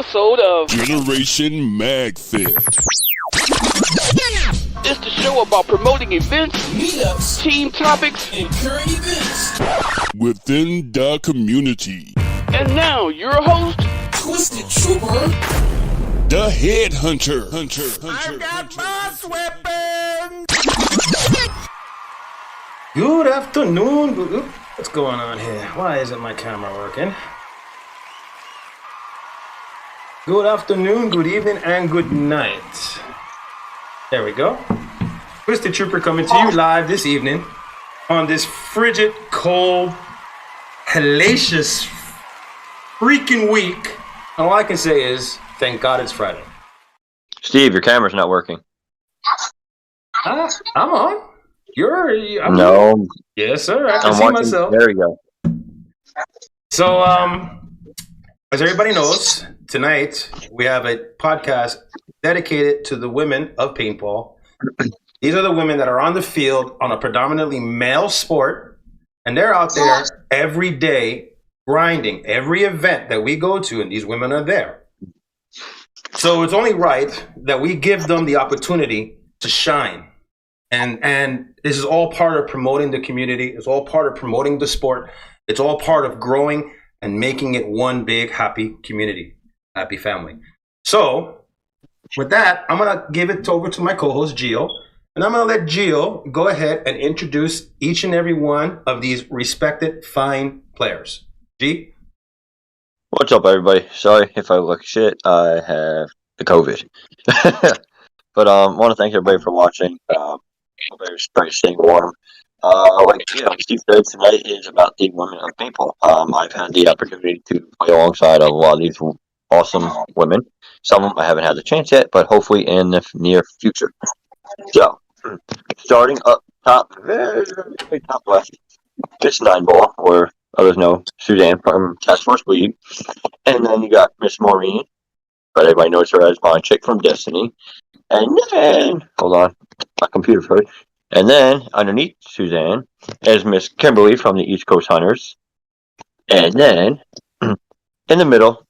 episode of Generation Magfed. It's the show about promoting events, meetups, team topics, and current events within the community. And now, your host, Twisted Trooper, the Headhunter. I got boss weapons! Good afternoon. What's going on here? Why isn't my camera working? Good afternoon, good evening, and good night. There we go. Twisted Trooper coming to you live this evening on this frigid, cold, hellacious, freaking week. And all I can say is, thank God it's Friday. Steve, your camera's not working. I'm on. I'm no. on. Yes, sir. I can I'm see watching. myself. There we go. So, as everybody knows, tonight we have a podcast dedicated to the women of paintball. These are the women that are on the field on a predominantly male sport, and they're out there every day grinding every event that we go to, and these women are there. So it's only right that we give them the opportunity to shine. And this is all part of promoting the community. It's all part of promoting the sport. It's all part of growing and making it one big happy community, happy family. So with that, I'm going to give it over to my co-host, Gio. And I'm going to let Gio go ahead and introduce each and every one of these respected fine players. G? What's up, everybody? Sorry if I look shit. I have the COVID. But want to thank everybody for watching. Hope everybody's staying warm. Steve said, tonight is about the women of paintball. I've had the opportunity to play alongside a lot of these awesome women. Some of them I haven't had the chance yet, but hopefully in the near future. So, starting up top, very top left, it's 9-ball, or others know Suzanne from Taskforce Legion. And then you got Miss Maureen, but everybody knows her as Bondchick from Destiny. And then, hold on, my computer froze. And then, underneath Suzanne, is Miss Kimberly from the East Coast Hunters. And then, in the middle,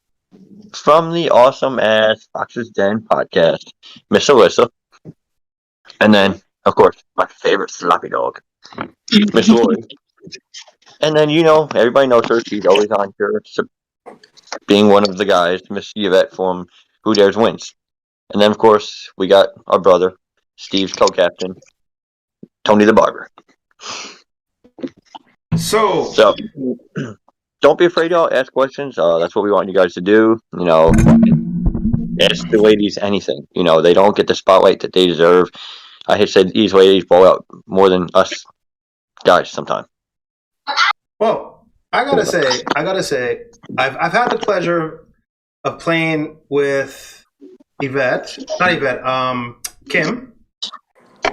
from the awesome-ass Foxes Den podcast, Miss Alyssa. And then, of course, my favorite sloppy dog, Miss Lori. And then, everybody knows her. She's always on here, being one of the guys, Miss Yvette from Who Dares Wins. And then, of course, we got our brother, Steve's co-captain, Tony the Barber. So don't be afraid to ask questions. That's what we want you guys to do. Ask the ladies anything. They don't get the spotlight that they deserve. I hate to say these ladies blow out more than us guys sometimes. Well, I gotta say, I've had the pleasure of playing with Kim.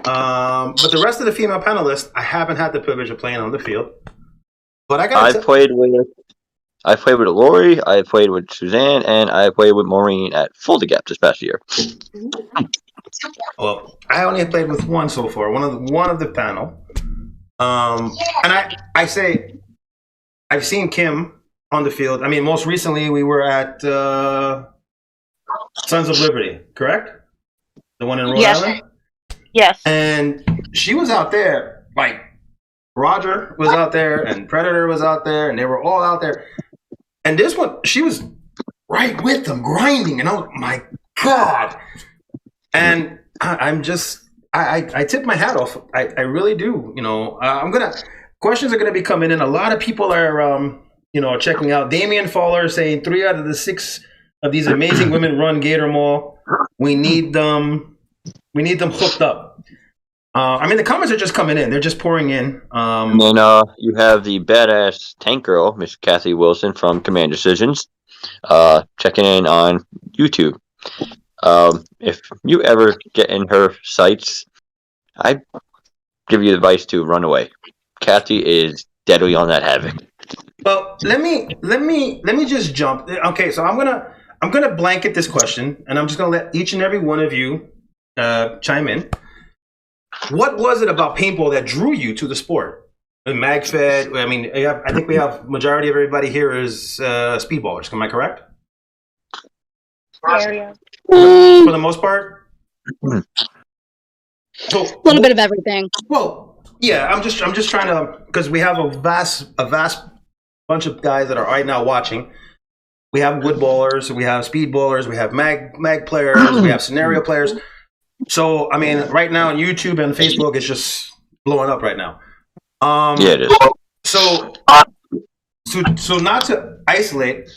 But the rest of the female panelists, I haven't had the privilege of playing on the field. But I played with Lori, I played with Suzanne, and I played with Maureen at Full Gap this past year. Well, I only played with one so far, one of the panel. And I say I've seen Kim on the field. I mean, most recently we were at Sons of Liberty, correct? The one in Rhode Island? Yes. And she was out there, like Roger was out there and Predator was out there and they were all out there. And this one, she was right with them, grinding. And oh my God. And I tip my hat off. I really do. Questions are going to be coming in. A lot of people are, checking out. Damian Fowler saying 3 out of the 6 of these amazing women run Gator Mall. We need them hooked up. The comments are just coming in. They're just pouring in. And then you have the badass tank girl, Miss Kathy Wilson from Command Decisions, checking in on YouTube. If you ever get in her sights, I give you advice to run away. Kathy is deadly on that havoc. Well, let me just jump. Okay, so I'm gonna blanket this question, and I'm just gonna let each and every one of you chime in. What was it about paintball that drew you to the sport? Magfed. I think we have majority of everybody here is speedballers. Am I correct? area. For the most part. So, A little bit of everything. Well, yeah, I'm just trying to, because we have a vast bunch of guys that are right now watching. We have wood ballers, we have speed ballers, we have mag players, we have scenario players. So I mean, right now on YouTube and Facebook, it's just blowing up right now. Yeah, it is. So not to isolate,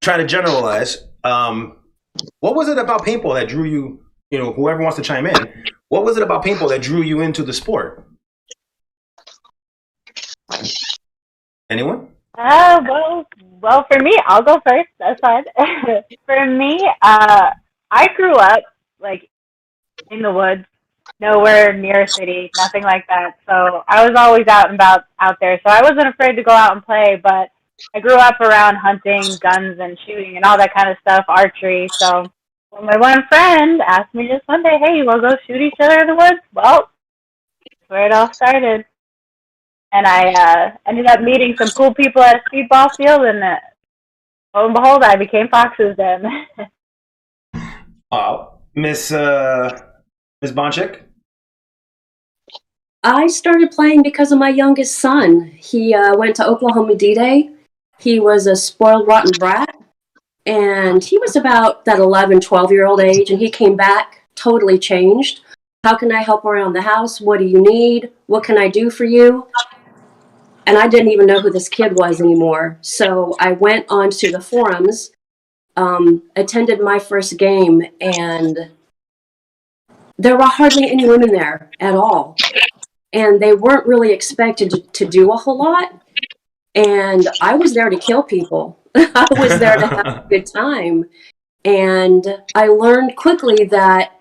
try to generalize. What was it about paintball that drew you? You know, whoever wants to chime in. What was it about paintball that drew you into the sport? Anyone? Well, for me, I'll go first. That's fine. For me, I grew up like in the woods, nowhere near a city, nothing like that. So I was always out and about out there. So I wasn't afraid to go out and play. But I grew up around hunting, guns, and shooting, and all that kind of stuff, archery. So when my one friend asked me just one day, "Hey, you want to go shoot each other in the woods?" Well, that's where it all started. And I ended up meeting some cool people at a speedball field, and lo and behold, I became Foxes Den. Wow, Miss Bondchick. I started playing because of my youngest son. He went to Oklahoma D-Day. He was a spoiled, rotten brat, and he was about that 11, 12-year-old age, and he came back totally changed. How can I help around the house? What do you need? What can I do for you? And I didn't even know who this kid was anymore. So I went onto the forums, attended my first game, and there were hardly any women there at all. And they weren't really expected to do a whole lot. And I was there to kill people. I was there to have a good time. And I learned quickly that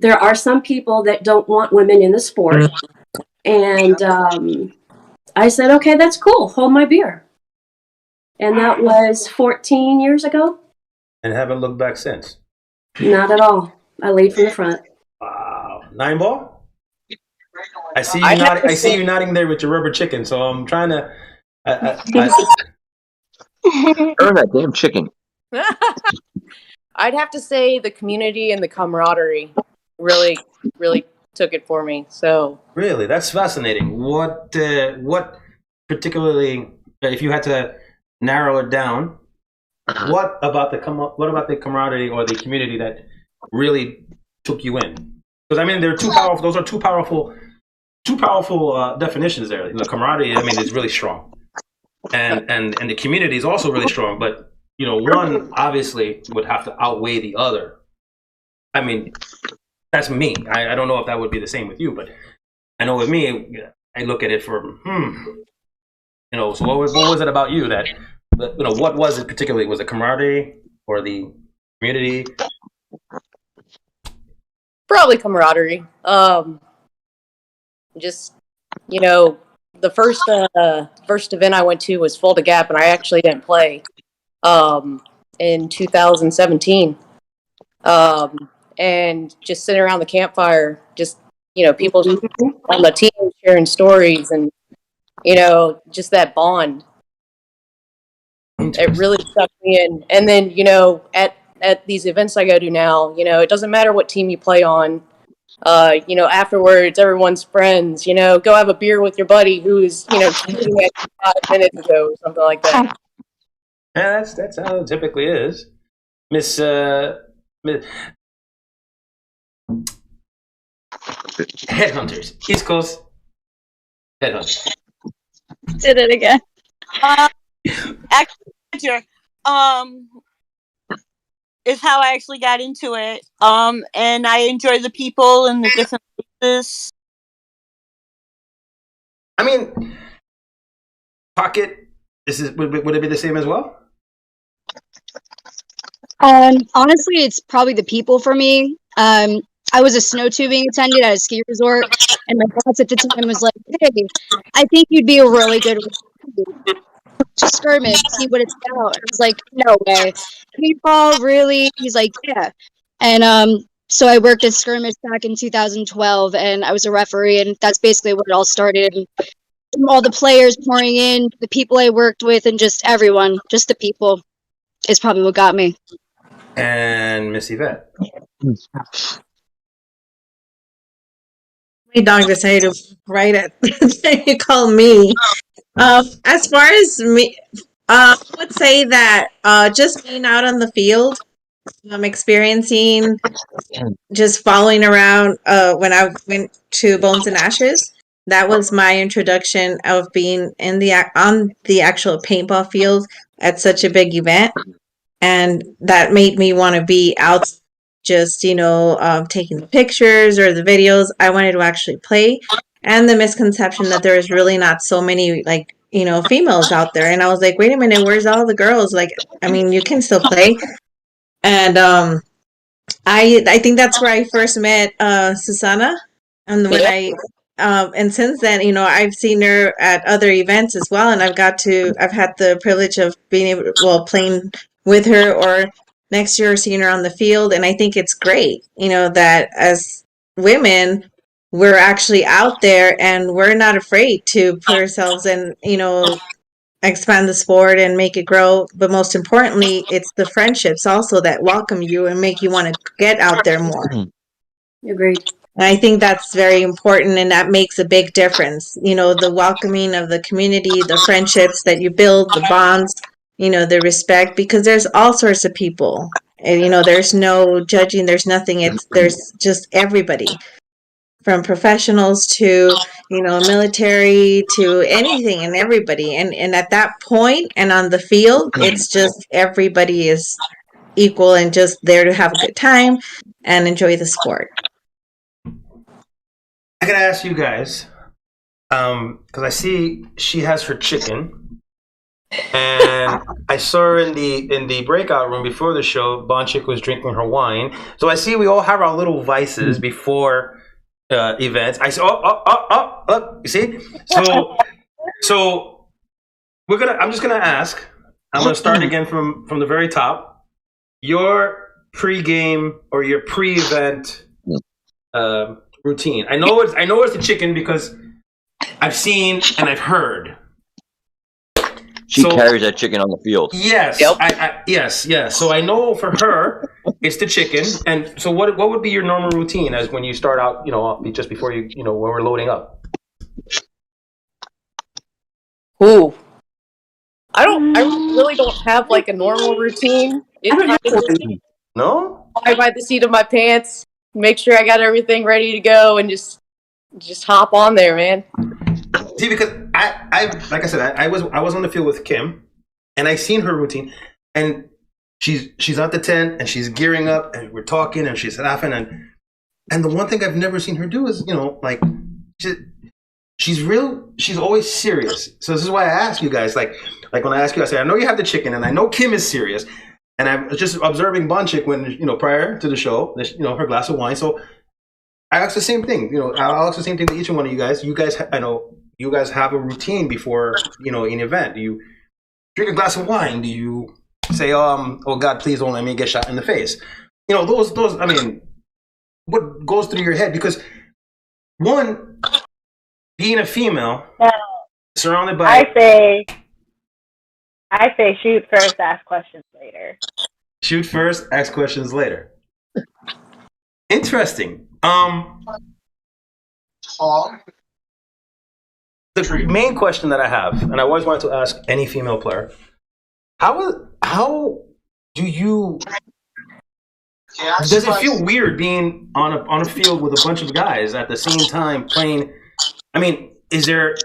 there are some people that don't want women in the sport. And I said, okay, that's cool. Hold my beer. And that was 14 years ago. And haven't looked back since. Not at all. I lead from the front. Wow. 9-ball? I see you nodding there with your rubber chicken, so I'm trying to... Earn that damn chicken. I'd have to say the community and the camaraderie really took it for me. So really, that's fascinating. What particularly, if you had to narrow it down, what about the camaraderie or the community that really took you in? Because I mean, they're two powerful. Those are two powerful definitions there. You know, camaraderie, I mean, is really strong, and the community is also really strong. But you know, one obviously would have to outweigh the other. I mean, that's me. I don't know if that would be the same with you, but I know with me, I look at it for you know. So what was it about you that you know? What was it particularly? Was it camaraderie or the community? probably camaraderie. Just, you know, the first event I went to was Full to Gap, and I actually didn't play in 2017. And just sitting around the campfire, just, you know, people on the team sharing stories and, you know, just that bond. It really stuck me in. And then, you know, at these events I go to now, you know, it doesn't matter what team you play on. You know, afterwards, everyone's friends. You know, go have a beer with your buddy who's, you know, shooting at you 5 minutes ago or something like that. Yeah, that's how it typically is. Miss Headhunters, East Coast Headhunters. Did it again. Actually, is how I actually got into it. And I enjoy the people and the different places. I mean, Pocket, would it be the same as well? Honestly, it's probably the people for me. I was a snow tubing attendant at a ski resort, and my boss at the time was like, "Hey, I think you'd be a really good skirmish, see what it's about." I was like, "No way, paintball, really?" He's like, "Yeah," and so I worked at skirmish back in 2012, and I was a referee, and that's basically where it all started. And all the players pouring in, the people I worked with, and just everyone, just the people, is probably what got me. And Miss Yvette. My dog decided to write it. You call me. As far as me, I would say that just being out on the field, experiencing, just following around when I went to Bones and Ashes. That was my introduction of being in on the actual paintball field at such a big event, and that made me want to be out, just taking the pictures or the videos. I wanted to actually play, and the misconception that there is really not so many females out there, and I was like, wait a minute, where's all the girls? Like, I mean, you can still play, and I think that's where I first met Susanna, and and since then, I've seen her at other events as well, and I've had the privilege of being playing with her, or next year seeing her on the field, and I think it's great, that as women, we're actually out there and we're not afraid to put ourselves in, expand the sport and make it grow. But most importantly, it's the friendships also that welcome you and make you want to get out there more. Agreed. And I think that's very important, and that makes a big difference. The welcoming of the community, the friendships that you build, the bonds, the respect, because there's all sorts of people. And, there's no judging, there's nothing. There's just everybody, from professionals to, military, to anything and everybody. And at that point and on the field, it's just everybody is equal and just there to have a good time and enjoy the sport. I gotta ask you guys, because I see she has her chicken, and I saw her in the breakout room before the show. Bondchick was drinking her wine, so I see we all have our little vices before events. I saw, you see, so I'm just gonna ask. I'm gonna start again from the very top. Your pre-game or your pre-event routine. I know it's the chicken because I've seen and I've heard. She carries that chicken on the field. Yes. Yep. Yes. So I know for her it's the chicken. And so what would be your normal routine as when you start out, just before when we're loading up? Ooh. I really don't have like a normal routine. No? I by the seat of my pants, make sure I got everything ready to go, and just hop on there, man. See, because I like I said, I was on the field with Kim, and I seen her routine, and she's at the tent and she's gearing up, and we're talking and she's laughing, and the one thing I've never seen her do is she's always serious. So this is why I ask you guys, like when I ask you, I say, I know you have the chicken, and I know Kim is serious. And I was just observing Bondchick when, prior to the show, her glass of wine. So I asked the same thing. I'll ask the same thing to each one of you guys. I know you guys have a routine before, an event. Do you drink a glass of wine? Do you say, oh God, please don't let me get shot in the face? Those, I mean, what goes through your head? Because one, being a female, surrounded by... I say shoot first, ask questions later. Shoot first, ask questions later. Interesting. The main question that I have, and I always wanted to ask any female player, how do you... Does it feel weird being on a field with a bunch of guys at the same time playing? I mean, is there...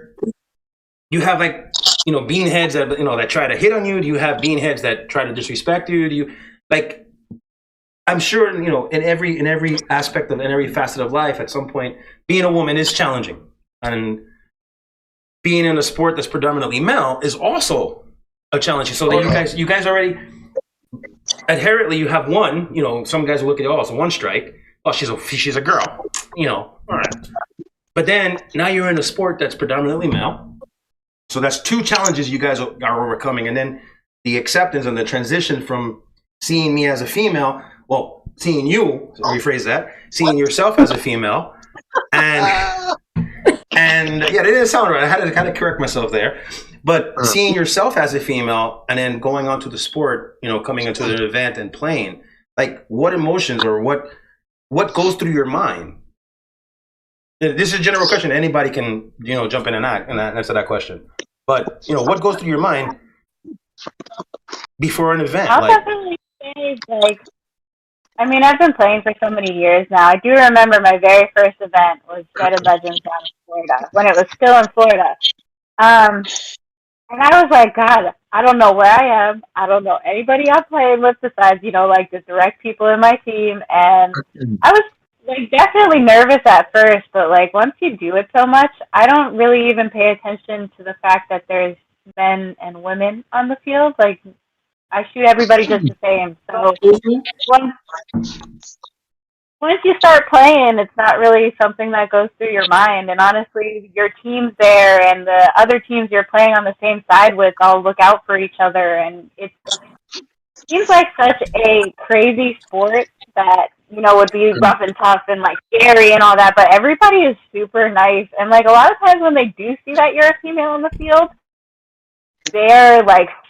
You have beanheads that try to hit on you. Do you have beanheads that try to disrespect you? Do you I'm sure in every aspect in every facet of life, at some point, being a woman is challenging, and being in a sport that's predominantly male is also a challenge. So that you guys already inherently you have one. Some guys will look at it, it's a one strike. Oh, she's a girl. All right. But then now you're in a sport that's predominantly male. So that's two challenges you guys are overcoming. And then the acceptance and the transition from seeing me as a female, seeing you, rephrase that, seeing yourself as a female. And yeah, it didn't sound right. I had to kind of correct myself there. But seeing yourself as a female and then going on to the sport, coming into the event and playing, like what emotions or what goes through your mind? This is a general question. Anybody can, jump in and answer that question. But, what goes through your mind before an event? I'll definitely say, I've been playing for so many years now. I do remember my very first event was Shredded Legends down in Florida, when it was still in Florida. And I was like, God, I don't know where I am. I don't know anybody I'm playing with besides, the direct people in my team. And I was, definitely nervous at first, but, once you do it so much, I don't really even pay attention to the fact that there's men and women on the field. I shoot everybody just the same. So once you start playing, it's not really something that goes through your mind. And honestly, your team's there and the other teams you're playing on the same side with all look out for each other. And it seems like such a crazy sport that, would be rough and tough and scary and all that. But everybody is super nice. And a lot of times when they do see that you're a female in the field, they're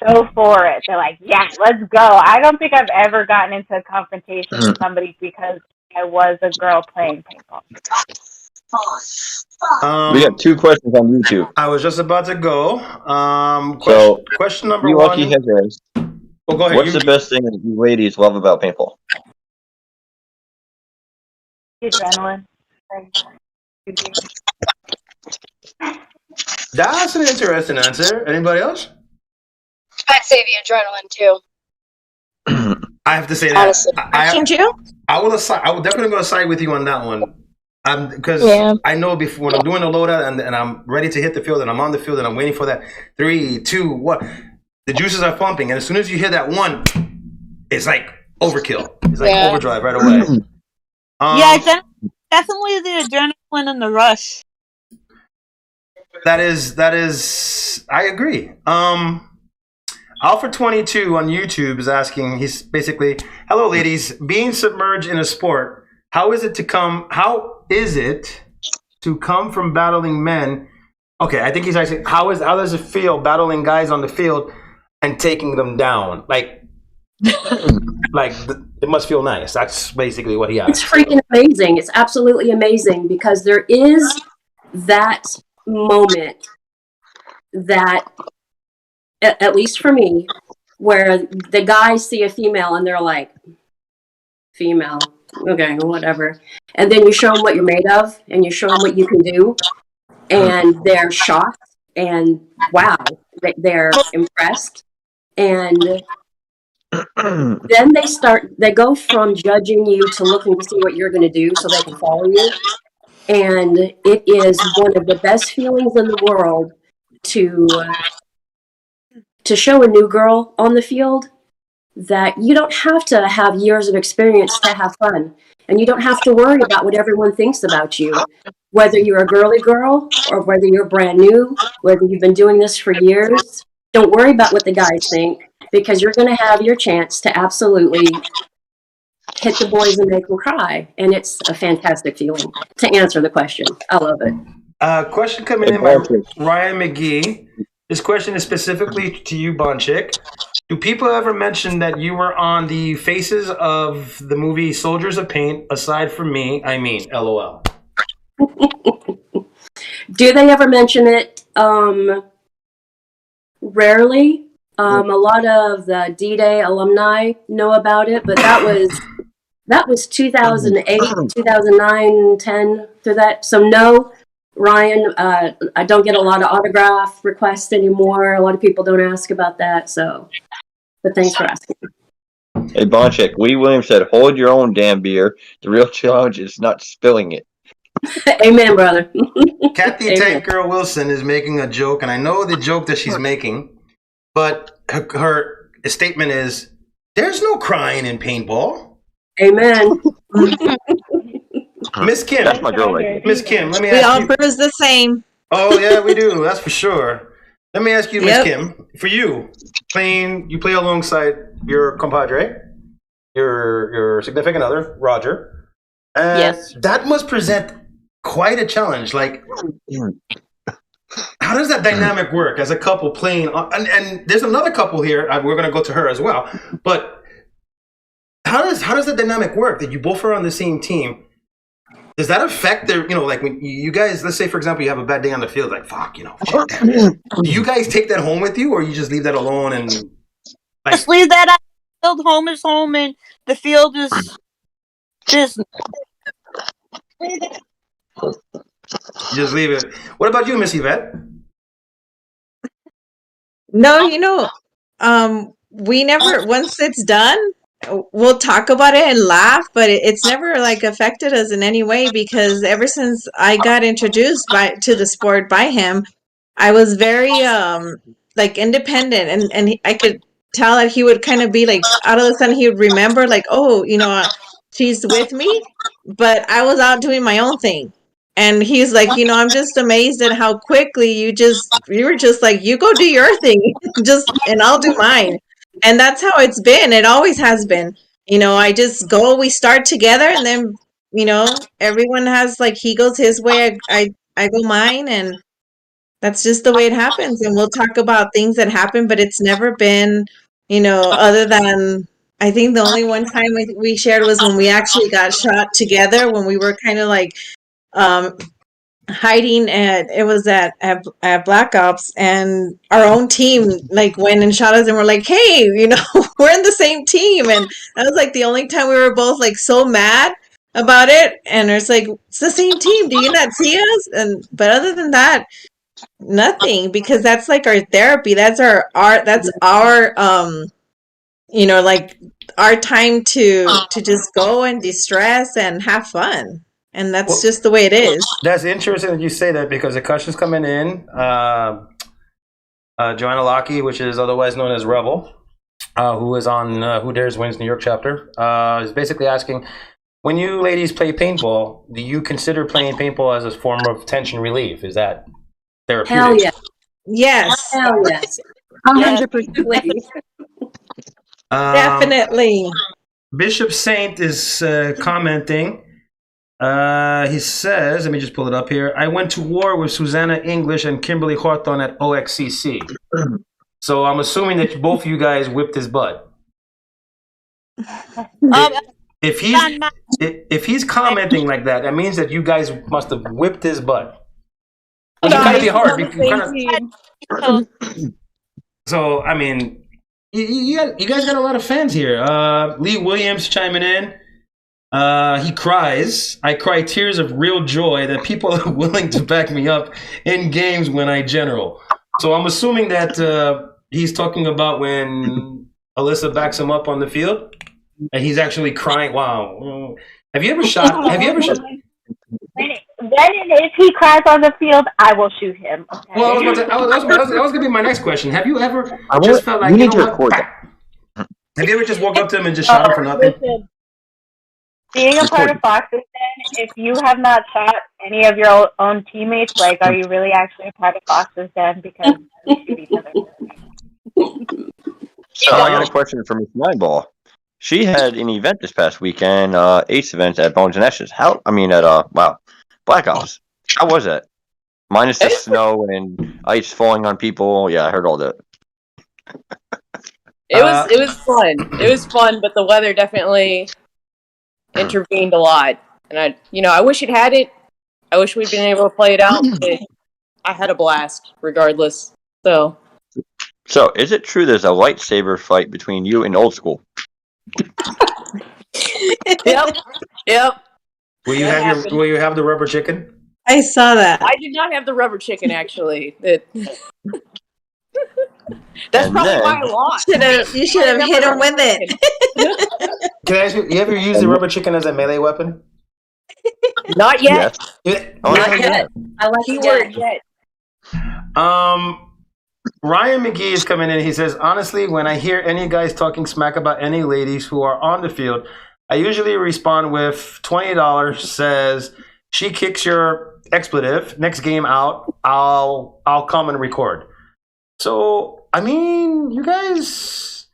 so for it. They're like, yeah, let's go. I don't think I've ever gotten into a confrontation with somebody because I was a girl playing paintball. We got 2 questions on YouTube. I was just about to go. Question number you one. Lucky has Well, go ahead. What's the best thing that you ladies love about paintball? Adrenaline. That's an interesting answer. Anybody else? I'd say the adrenaline too. I have to say that. Honestly. I will definitely go side with you on that one. Because I know before when I'm doing a loadout and I'm ready to hit the field and I'm on the field and I'm waiting for that 3, 2, 1. The juices are pumping, and as soon as you hear that 1, it's like overkill. It's like overdrive right away. Definitely the adrenaline and the rush. That is. I agree. Alpha22 on YouTube is asking. He's basically, hello, ladies. Being submerged in a sport, how is it to come from battling men? Okay, I think he's asking, how does it feel battling guys on the field and taking them down? It must feel nice. That's basically what he asked. It's freaking amazing. It's absolutely amazing because there is that moment that, at least for me, where the guys see a female and they're like, female, okay, whatever. And then you show them what you're made of and you show them what you can do. And they're shocked and wow, they're impressed. And then they go from judging you to looking to see what you're going to do so they can follow you. And it is one of the best feelings in the world to show a new girl on the field that you don't have to have years of experience to have fun. And you don't have to worry about what everyone thinks about you. Whether you're a girly girl or whether you're brand new, whether you've been doing this for years, don't worry about what the guys think because you're going to have your chance to absolutely hit the boys and make them cry. And it's a fantastic feeling to answer the question. I love it. Question coming in by Ryan McGee. This question is specifically to you, Bondchick. Do people ever mention that you were on the faces of the movie Soldiers of Paint, aside from me? I mean, LOL. Do they ever mention it? Rarely. A lot of the D-Day alumni know about it, but that was 2008, 2009, 10 through that. So no, Ryan, I don't get a lot of autograph requests anymore. A lot of people don't ask about that. So, but thanks for asking. Hey, Bondchick, Lee Williams said, hold your own damn beer. The real challenge is not spilling it. Amen, brother. Kathy Tank Girl Wilson is making a joke, and I know the joke that she's making, but her statement is, there's no crying in paintball. Amen. Miss Kim. That's my girl right there. Miss Kim, let me ask you. We all bruise the same. Oh, yeah, we do. That's for sure. Let me ask you, Miss Kim, for you, you play alongside your compadre, your significant other, Roger. Yes. That must present quite a challenge. Like, how does that dynamic work as a couple playing? And there's another couple here. We're going to go to her as well. But how does the dynamic work? That you both are on the same team? Does that affect their, like when you guys, let's say for example, you have a bad day on the field, like fuck, shit, do you guys take that home with you, or you just leave that alone and just leave that out? Field, home is home, and the field is just. Just leave it. What about you, Miss Yvette? No, we never, once it's done, we'll talk about it and laugh, but it's never like affected us in any way, because ever since I got introduced to the sport by him, I was very like independent, and I could tell that he would kind of be like, out of the sudden he would remember like, oh, she's with me, but I was out doing my own thing. And he's like, I'm just amazed at how quickly you were just like, you go do your thing, and I'll do mine. And that's how it's been. It always has been. I just go, we start together, and then, everyone has like, he goes his way, I go mine, and that's just the way it happens. And we'll talk about things that happen, but it's never been, other than, I think the only one time we shared was when we actually got shot together, when we were kind of like, hiding it was at Black Ops, and our own team like went and shot us, and we're like, hey, we're in the same team. And that was like the only time we were both like so mad about it, and it's like, it's the same team, do you not see us? But other than that, nothing, because that's like our therapy, that's our like our time to just go and de-stress and have fun. And that's just the way it is. That's interesting that you say that, because the question's coming in. Joanna Lockie, which is otherwise known as Rebel, who is on Who Dares Wins New York chapter, is basically asking, when you ladies play paintball, do you consider playing paintball as a form of tension relief? Is that therapeutic? Hell yeah. Yes. Hell yes. 100%. Definitely. Bishop Saint is commenting. He says, let me just pull it up here. I went to war with Susanna English and Kimberly Hawthorne at OXCC. So I'm assuming that both of you guys whipped his butt. If he's commenting like that, that means that you guys must have whipped his butt. It kind of be hard. So I mean, you guys got a lot of fans here. Lee Williams chiming in. He cries. I cry tears of real joy that people are willing to back me up in games when I general. So I'm assuming that he's talking about when Alyssa backs him up on the field, and he's actually crying. Wow. Have you ever shot? When and if he cries on the field, I will shoot him. Okay? Well, that was going to be my next question. Have you ever just felt like, need to record that. Have you ever just walked up to him and just shot him for nothing? Listen, being a part of Foxes Den, if you have not shot any of your own teammates, like, are you really actually a part of Foxes Den? Because we shoot each other. So I got a question for Miss Nineball. She had an event this past weekend, Ace event at Bones and Ashes. Black Ops. How was that? Minus the snow and ice falling on people. Yeah, I heard all that. It was fun. It was fun, but the weather definitely intervened a lot. And I wish it had it. I wish we'd been able to play it out, but I had a blast regardless. So is it true there's a lightsaber fight between you and Old School? Yep. Will you have the rubber chicken? I saw that. I did not have the rubber chicken, actually. That's probably why I lost. You should have hit him with it. Can I ask you ever use the rubber chicken as a melee weapon? Not yet. Yes. Not yet. I like Keyword yet. Ryan McGee is coming in. He says, honestly, when I hear any guys talking smack about any ladies who are on the field, I usually respond with $20, says, she kicks your expletive, next game out, I'll come and record. So, I mean, you guys,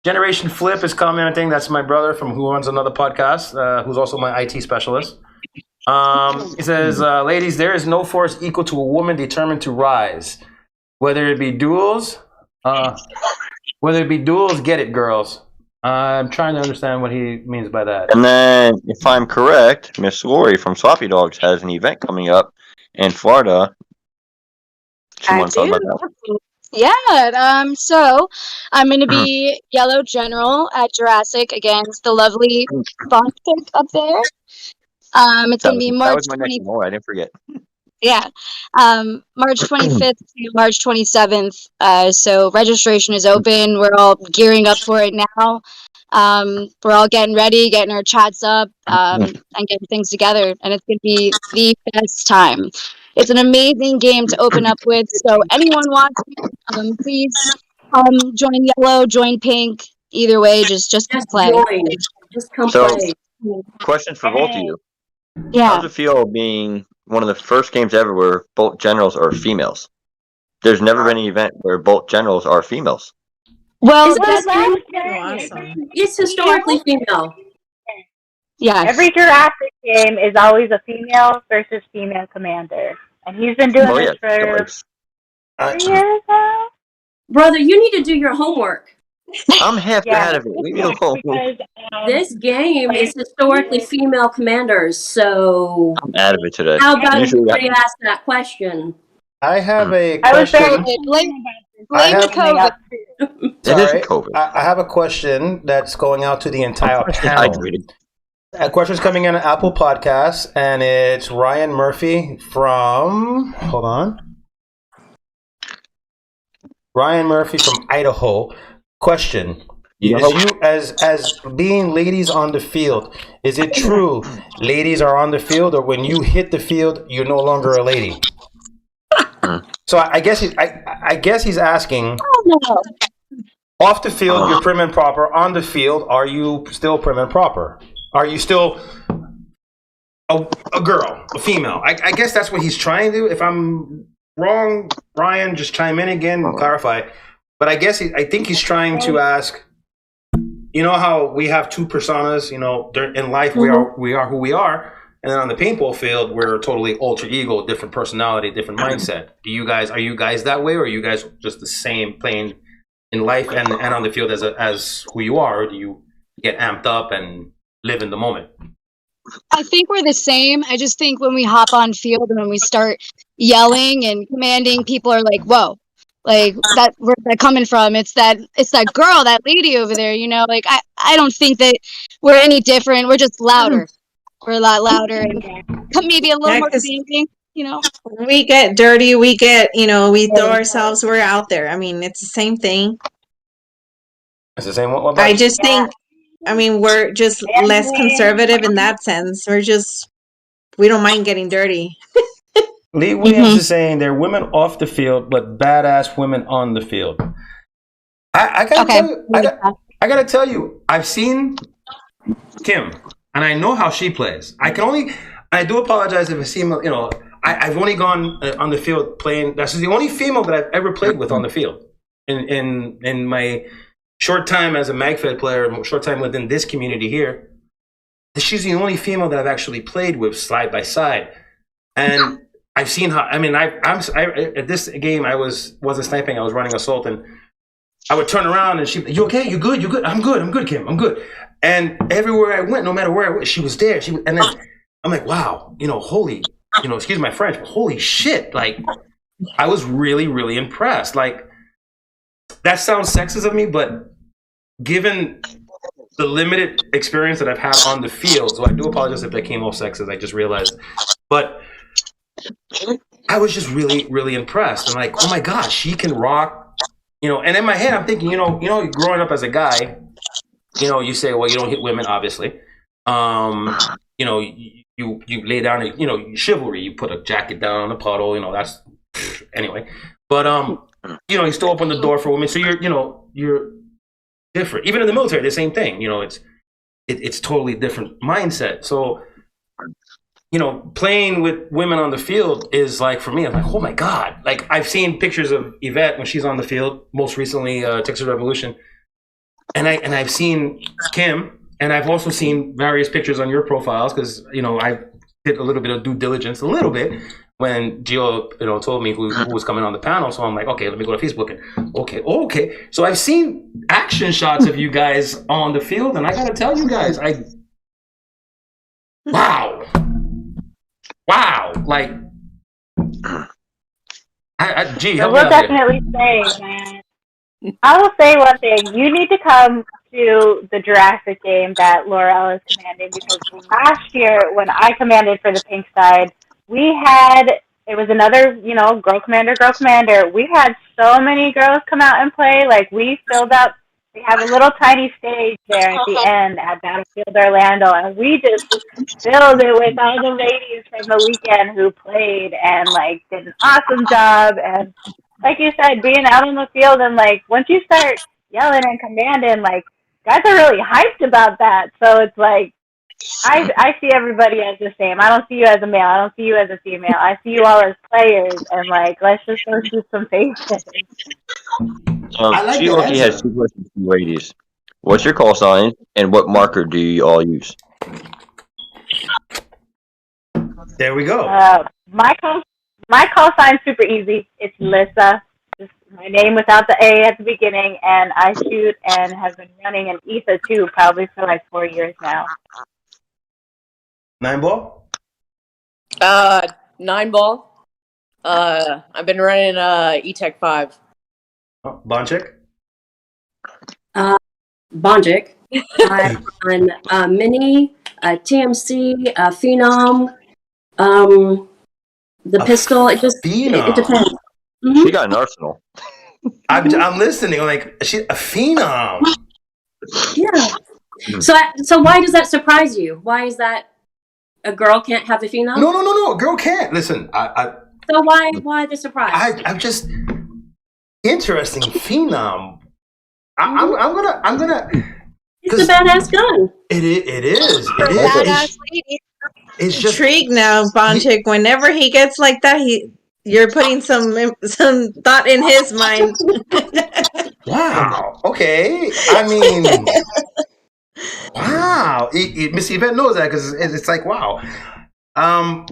Generation Flip is commenting. That's my brother from who runs another podcast, who's also my IT specialist. He says, ladies, there is no force equal to a woman determined to rise. Whether it be duels, get it, girls. I'm trying to understand what he means by that. And then, if I'm correct, Miss Lori from Sloppy Dogs has an event coming up in Florida. Do you want to talk about that? Yeah, so I'm going to be Yellow General at Jurassic against the lovely Bondchick up there. It's going to be That March was my next 20th. one. I didn't forget. Yeah, March 25th to March 27th. So registration is open. We're all gearing up for it now. We're all getting ready, getting our chats up, and getting things together. And it's going to be the best time. It's an amazing game to open up with. So anyone watching, please join Yellow, join Pink. Either way, just play. Join. Just come So, play. question for both of you. How Yeah. does it feel being one of the first games ever where both generals are females? There's never been an event where both generals are females. Well, It's historically female. Yes. Every Jurassic game is always a female versus female commander. And he's been doing this for 3 years now. Brother, you need to do your homework. I'm half out of it. Leave me alone. This game is historically female commanders, so I'm out of it today. how about Usually everybody ask that question? I have a I was question. Blame have- COVID. It is Sorry, COVID. I have a question that's going out to the entire panel. Hydrated. A question's coming in on Apple Podcasts, and it's Ryan Murphy from. Hold on. Ryan Murphy from Idaho. Question: as being ladies on the field, is it true ladies are on the field, or when you hit the field, you're no longer a lady? So I guess he's asking. Oh, no. Off the field, you're prim and proper. On the field, are you still prim and proper? Are you still a girl, a female? I guess that's what he's trying to do. If I'm wrong, Ryan, just chime in again and clarify. But I think he's trying to ask, you know how we have two personas, you know, in life we are who we are, and then on the paintball field we're totally alter ego, different personality, different mindset. Are you guys that way, or are you guys just the same playing in life and on the field as who you are, or do you get amped up and live in the moment? I think we're the same. I just think when we hop on field and when we start yelling and commanding, people are like, whoa, like that, where's that coming from? It's that girl, that lady over there, you know, like I don't think that we're any different. We're just louder. We're a lot louder and maybe a little more commanding, you know. We get dirty, we get, you know, we throw ourselves, we're out there. I mean, it's the same thing. It's the same one. I just think, I mean, we're just less conservative in that sense. We don't mind getting dirty. Lee Williams is saying they're women off the field, but badass women on the field. I gotta tell you, I've seen Kim, and I know how she plays. I do apologize if I seem, you know, I've only gone on the field playing. That's the only female that I've ever played with on the field in my short time as a Magfed player, short time within this community here. She's the only female that I've actually played with side by side, and I've seen how. I mean, at this game I wasn't sniping. I was running assault, and I would turn around and she, "You okay? You good? You good? I'm good, Kim. I'm good." And everywhere I went, no matter where I went, she was there. And then I'm like, wow, you know, holy, you know, excuse my French, but holy shit! Like, I was really, really impressed. Like, that sounds sexist of me, but given the limited experience that I've had on the field, so I do apologize if that came off sexist. I just realized, but I was just really, really impressed. I'm like, oh my gosh, she can rock, you know. And in my head, I'm thinking, you know, growing up as a guy, you know, you say, well, you don't hit women, obviously. You know, you lay down, you know, chivalry. You put a jacket down on a puddle. You know, that's anyway. But you know, you still open the door for women, so you're different. Even in the military, the same thing. You know, it's totally different mindset. So, you know, playing with women on the field is like, for me, I'm like, oh my God. Like, I've seen pictures of Yvette when she's on the field, most recently Texas Revolution. And I've seen Kim, and I've also seen various pictures on your profiles because, you know, I did a little bit of due diligence, a little bit, when Gio, told me who was coming on the panel. So I'm like, okay, let me go to Facebook and okay. So I've seen action shots of you guys on the field, and I gotta tell you guys, wow, like, gee, I will definitely say, man. I will say one thing. You need to come to the Jurassic game that Laura is commanding, because last year when I commanded for the pink side, it was another, girl commander. We had so many girls come out and play. Like, we have a little tiny stage there at the end at Battlefield Orlando, and we just filled it with all the ladies from the weekend who played and, like, did an awesome job. And like you said, being out on the field, and, like, once you start yelling and commanding, like, guys are really hyped about that. So it's like, I see everybody as the same. I don't see you as a male. I don't see you as a female. I see you all as players, and, like, let's just go shoot some faces. She has 2 questions for you ladies. What's your call sign, and what marker do you all use? There we go. My call sign's super easy. It's Alyssa. Just my name without the A at the beginning, and I shoot and have been running an Ether 2 probably for like 4 years now. 9-ball? 9-ball. I've been running E-Tech 5. Bondchick? Bondchick. I run Mini, TMC, Phenom, the pistol. It depends. She got an arsenal. I'm listening. Like, a phenom. Yeah. So why does that surprise you? Why is that a girl can't have the phenom? No. Girl can't. Listen, So why the surprise? I'm just interesting. Phenom. I'm gonna. It's a badass gun. It is. Badass lady. It's just intrigued now, Bondchick. Whenever he gets like that, you're putting some thought in his mind. Wow. Okay. I mean, wow. Miss Yvette knows that, because it's like, wow. I'm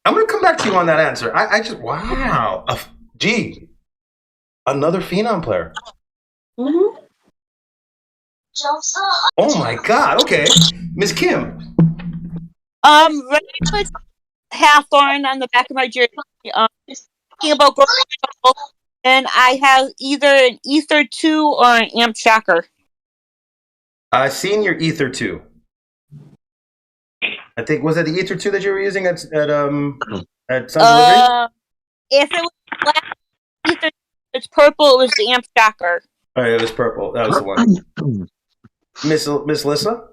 gonna come back to you on that answer. I just, wow. Gee, another phenom player. Mm-hmm. Oh my God. Okay, Miss Kim. Right now it's Hawthorne on the back of my jersey. Thinking about going to, and I have either an Ether 2 or an Amp Shocker. Seen your Ether 2. I think, was that the Ether 2 that you were using at Sun Delivery? If it was black Ether, it's purple. It was the Amp Shocker. Oh, yeah, it was purple. That was the one. Miss Alyssa?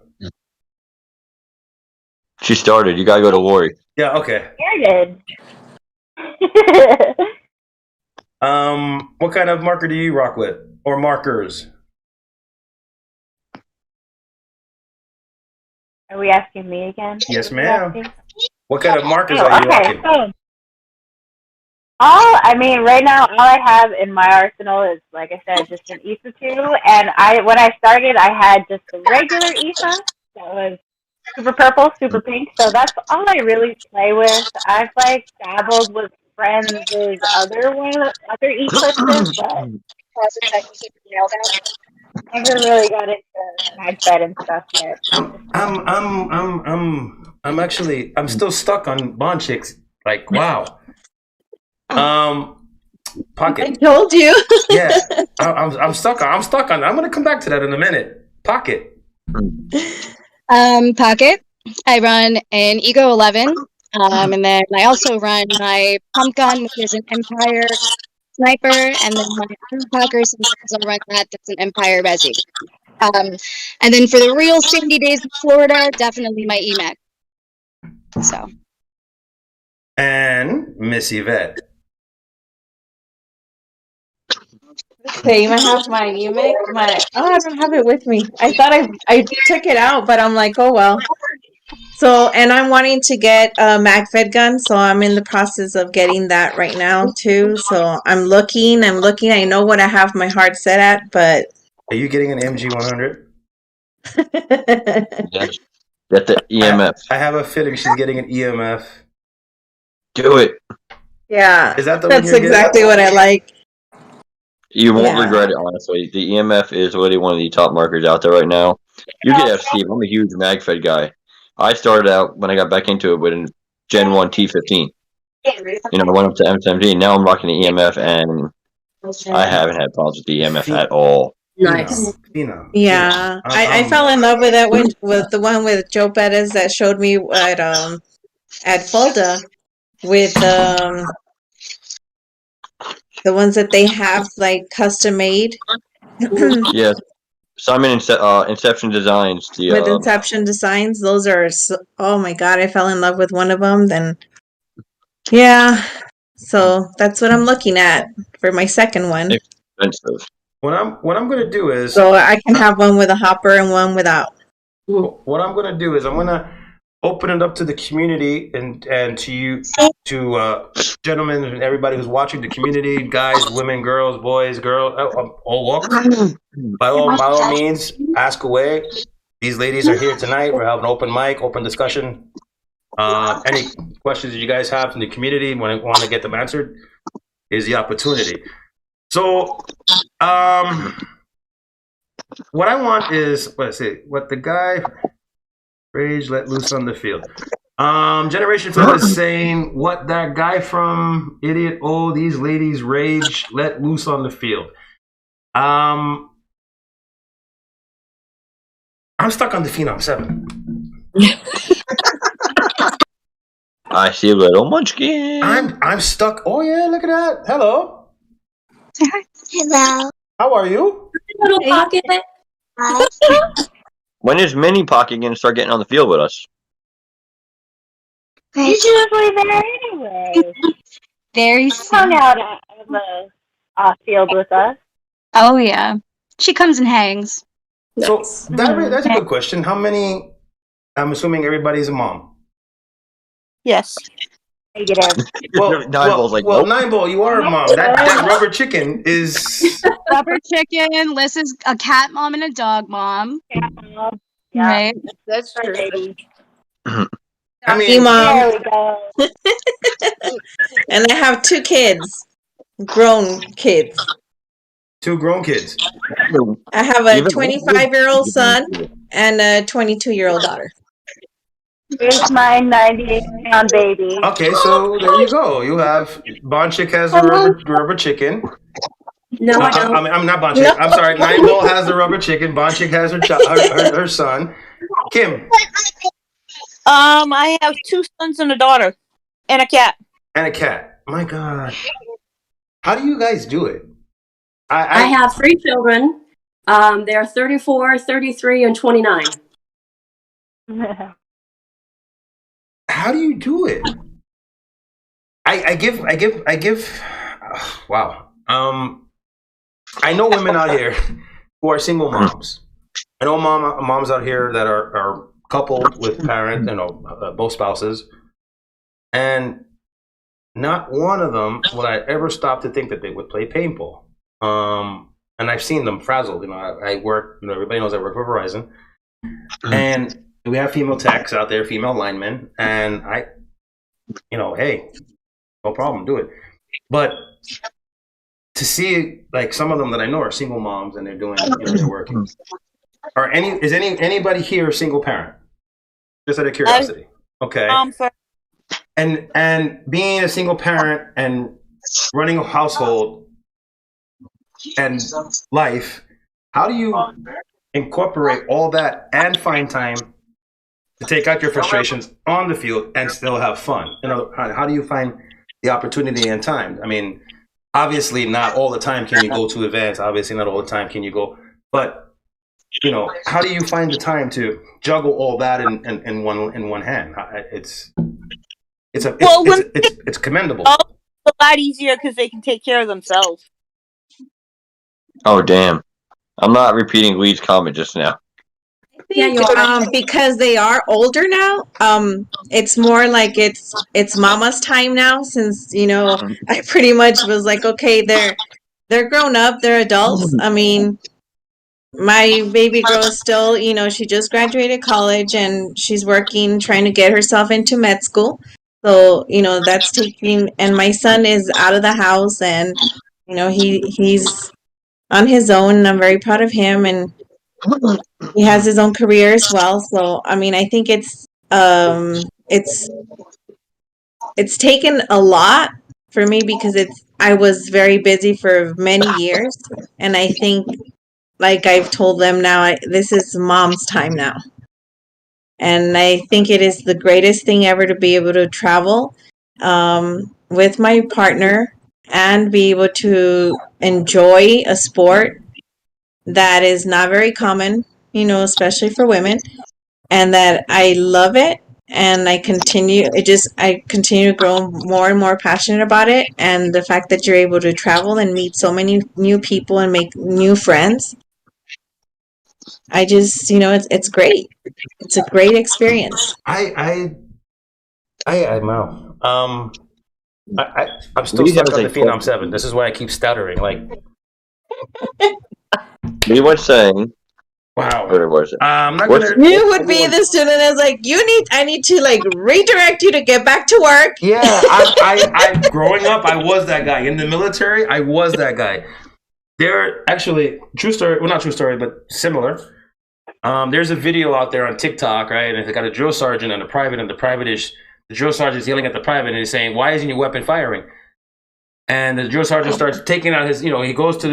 She started. You gotta go to Lori. Yeah, okay. Started. What kind of marker do you rock with? Or markers? Are we asking me again? Yes, ma'am. What kind of markers are you rocking? So, right now, all I have in my arsenal is, like I said, just an Ether 2. And when I started, I had just the regular Ether that was super purple, super pink. So that's all I really play with. I've, like, dabbled with friends' other eclipses, but never really got into Magfed and stuff yet. I'm still stuck on Bondchick's. Like, wow. Pocket. I told you. Yeah, I'm stuck on. I'm gonna come back to that in a minute. Pocket. Pocket. I run an Ego 11, and then I also run my pump gun, which is an Empire sniper, and then my Pocker, sometimes I'll run that. That's an Empire Resi. And then for the real sandy days in Florida, definitely my EMAC. So. And Miss Yvette. Okay, I have my UMIC. I don't have it with me. I thought I took it out, but I'm like, oh well. So, and I'm wanting to get a Magfed gun, so I'm in the process of getting that right now too. So I'm looking. I know what I have my heart set at, but are you getting an MG 100? Yes. Get the EMF. I have a feeling she's getting an EMF. Do it. Yeah, Is that the one that's you're getting exactly at? what I like. You won't Yeah. regret it, honestly. The EMF is literally one of the top markers out there right now. You could ask Steve. I'm a huge Magfed guy. I started out when I got back into it with a Gen 1 T15. You know, I went up to M17. Now I'm rocking the EMF, and I haven't had problems with the EMF at all. Nice. Yeah, I fell in love with that one, with the one with Joe Bettis that showed me at Fulda with the ones that they have like custom made. Yeah, Simon Inception Designs. With Inception Designs, those are oh my god, I fell in love with one of them. Then yeah, so that's what I'm looking at for my second one. Expensive. What I'm gonna do is, So I can have one with a hopper and one without. what I'm gonna do is I'm gonna open it up to the community and to you, to gentlemen and everybody who's watching, the community, guys, women, girls, boys, all walks. By all means, ask away. These ladies are here tonight. We're having an open mic, open discussion. Any questions that you guys have from the community, want to get them answered, is the opportunity. So, what I want is, what the guy rage let loose on the field. Generation Phil is saying what that guy from Idiot. Oh, these ladies rage let loose on the field. I'm stuck on the Phenom 7. I see a little munchkin. I'm stuck. Oh yeah, look at that. Hello. Hello. How are you? Little Pocket. When is Mini Pocket going to start getting on the field with us? He's usually there anyway. Very hung out on the field with us. Oh yeah, she comes and hangs. So that's a good question. How many? I'm assuming everybody's a mom. Yes. Negative. Well, nope. Nine Ball, you are a mom. That rubber chicken is. Rubber chicken. Liz is a cat mom and a dog mom. Yeah. Right. That's true. I mean, Mom. There we go. And I have 2 kids, grown kids. 2 grown kids. I have a 25-year-old son and a 22-year-old daughter. Here's my 98-pound baby. Okay, so there you go. You have Bondchick has the rubber chicken. No, I don't. I'm not Bondchick. I'm sorry. Nine Ball has the rubber chicken. Bondchick has her son. Kim. I have 2 sons and a daughter, and a cat. And a cat. My God. How do you guys do it? I have 3 children. They're 34, 33, and 29. How do you do it? I give. Wow. I know women out here who are single moms. I know moms out here that are coupled with parents, both spouses, and not one of them would I ever stop to think that they would play paintball. And I've seen them frazzled. I work. Everybody knows I work for Verizon, and we have female techs out there, female linemen, and hey, no problem, do it. But to see like some of them that I know are single moms and they're doing, they're working. Is anybody here a single parent? Just out of curiosity. Okay. And being a single parent and running a household and life, how do you incorporate all that and find time to take out your frustrations on the field and still have fun? How do you find the opportunity and time? I mean, obviously not all the time can you go to events. Obviously not all the time can you go, but how do you find the time to juggle all that in one hand? It's commendable. It's a lot easier because they can take care of themselves. Oh damn! I'm not repeating Lee's comment just now. Yeah, you are. Because they are older now. It's more like it's mama's time now. Since I pretty much was like, okay, they're grown up, they're adults. I mean, my baby girl is still, she just graduated college and she's working, trying to get herself into med school. So, that's taking, and my son is out of the house, and, he's on his own, and I'm very proud of him, and he has his own career as well. So, I mean, I think it's taken a lot for me because I was very busy for many years, and I think, like I've told them now, this is mom's time now. And I think it is the greatest thing ever to be able to travel with my partner and be able to enjoy a sport that is not very common, especially for women, and that I love it. And I continue to grow more and more passionate about it. And the fact that you're able to travel and meet so many new people and make new friends, I just, it's great. It's a great experience. I'm still stuck on the Phenom 7. This is why I keep stuttering. Like, We were saying, wow. What was it? I'm not gonna. You would be the student that's like, I need to like redirect you to get back to work. Yeah, I growing up, I was that guy. In the military, I was that guy. There, actually, true story. Well, not true story, but similar. There's a video out there on TikTok, right? And it's got a drill sergeant and a private, and the drill sergeant's yelling at the private, and he's saying, "Why isn't your weapon firing?" And the drill sergeant starts taking out his, he goes to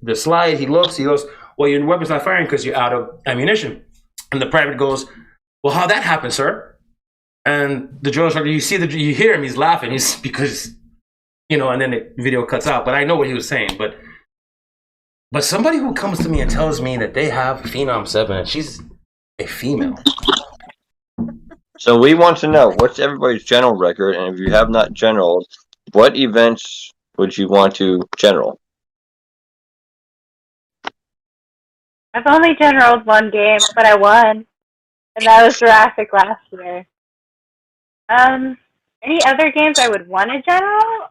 the slide, he looks, he goes, "Well, your weapon's not firing because you're out of ammunition." And the private goes, "Well, how'd that happen, sir?" And the drill sergeant, you hear him, he's laughing, because, and then the video cuts out. But I know what he was saying. But somebody who comes to me and tells me that they have Phenom 7 and she's a female. So we want to know, what's everybody's general record? And if you have not generaled, what events would you want to general? I've only generaled one game, but I won. And that was Jurassic last year. Any other games I would want to general?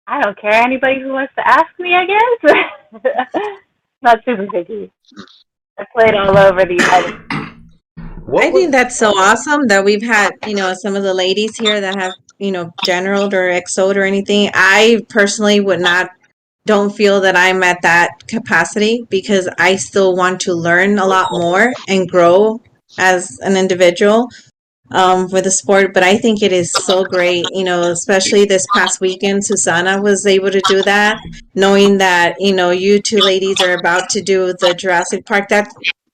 I don't care. Anybody who wants to ask me, I guess. Not super picky. I played all over the United. I think that's so awesome that we've had, some of the ladies here that have, generaled or exoed or anything. I personally don't feel that I'm at that capacity because I still want to learn a lot more and grow as an individual with the sport. But I think it is so great, especially this past weekend, Susanna was able to do that, knowing that, you two ladies are about to do the Jurassic Park.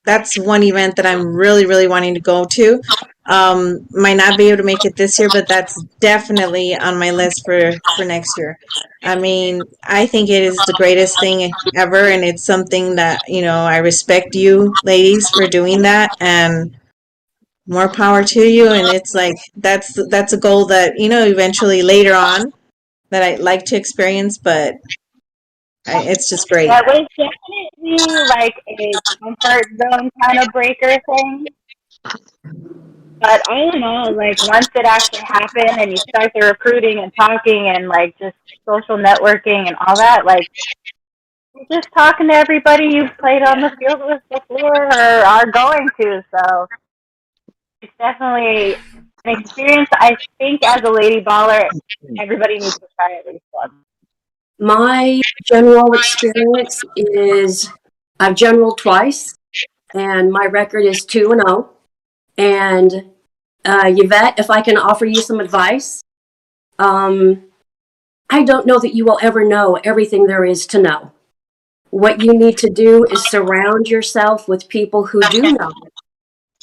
That's one event that I'm really, really wanting to go to. Might not be able to make it this year, but that's definitely on my list for next year. I mean, I think it is the greatest thing ever, and it's something that, I respect you ladies for doing that, and more power to you. And it's like, that's a goal that, eventually later on that I'd like to experience, but it's just great. That was definitely like a comfort zone kind of breaker thing. But all in all, like once it actually happened and you start the recruiting and talking and like just social networking and all that, like just talking to everybody you've played on the field with before or are going to. So it's definitely an experience. I think as a lady baller, everybody needs to try at least once. My general experience is I've generaled twice, and my record is 2-0. And Yvette, if I can offer you some advice, I don't know that you will ever know everything there is to know. What you need to do is surround yourself with people who do know,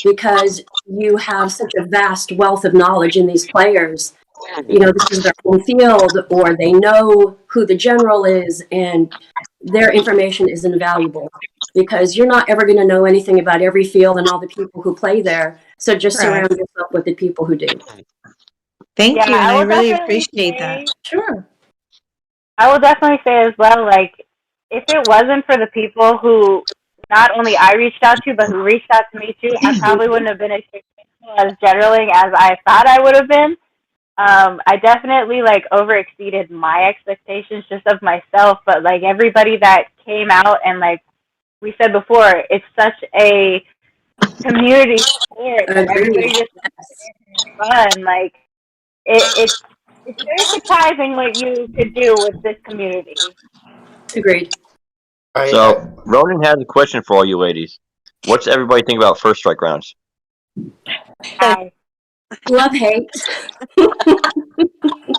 because you have such a vast wealth of knowledge in these players. This is their home field, or they know who the general is, and their information is invaluable because you're not ever going to know anything about every field and all the people who play there. So just surround yourself with the people who do. Thank you. I really appreciate that. Sure. I will definitely say as well, like, if it wasn't for the people who not only I reached out to, but who reached out to me too, I probably wouldn't have been as successful as generaling as I thought I would have been. I definitely like overexceeded my expectations just of myself, but like everybody that came out, and like we said before, it's such a community sport. Everybody just fun. Like it's very surprising what you could do with this community. Agreed. So, Ronan has a question for all you ladies. What's everybody think about first strike rounds? Love hate.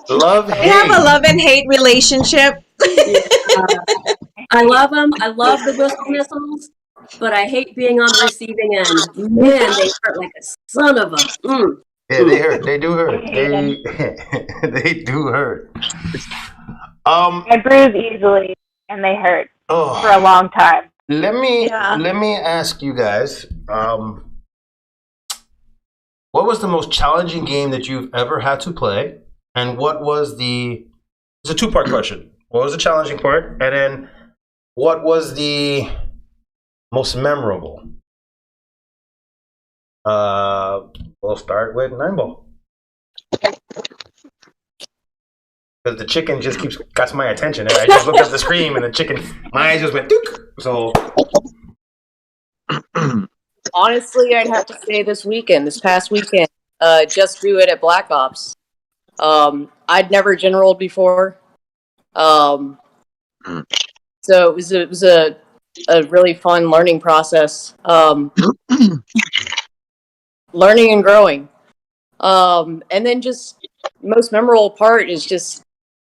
Love We have a love and hate relationship. I love them. I love the whistle missiles, but I hate being on the receiving end. Man, they hurt like a son of a. Yeah, they hurt. They do hurt. They do hurt. I bruise easily, and they hurt for a long time. Let me ask you guys. What was the most challenging game that you've ever had to play, and what was the? It's a two-part question. What was the challenging part, and then what was the most memorable? We'll start with Nimeball. Because the chicken just got my attention. And I just looked at the screen and the chicken, my eyes just went, dook. So. Honestly, I'd have to say this past weekend, just do it at Black Ops. I'd never generaled before. So it was a really fun learning process. Learning and growing. And then just most memorable part is just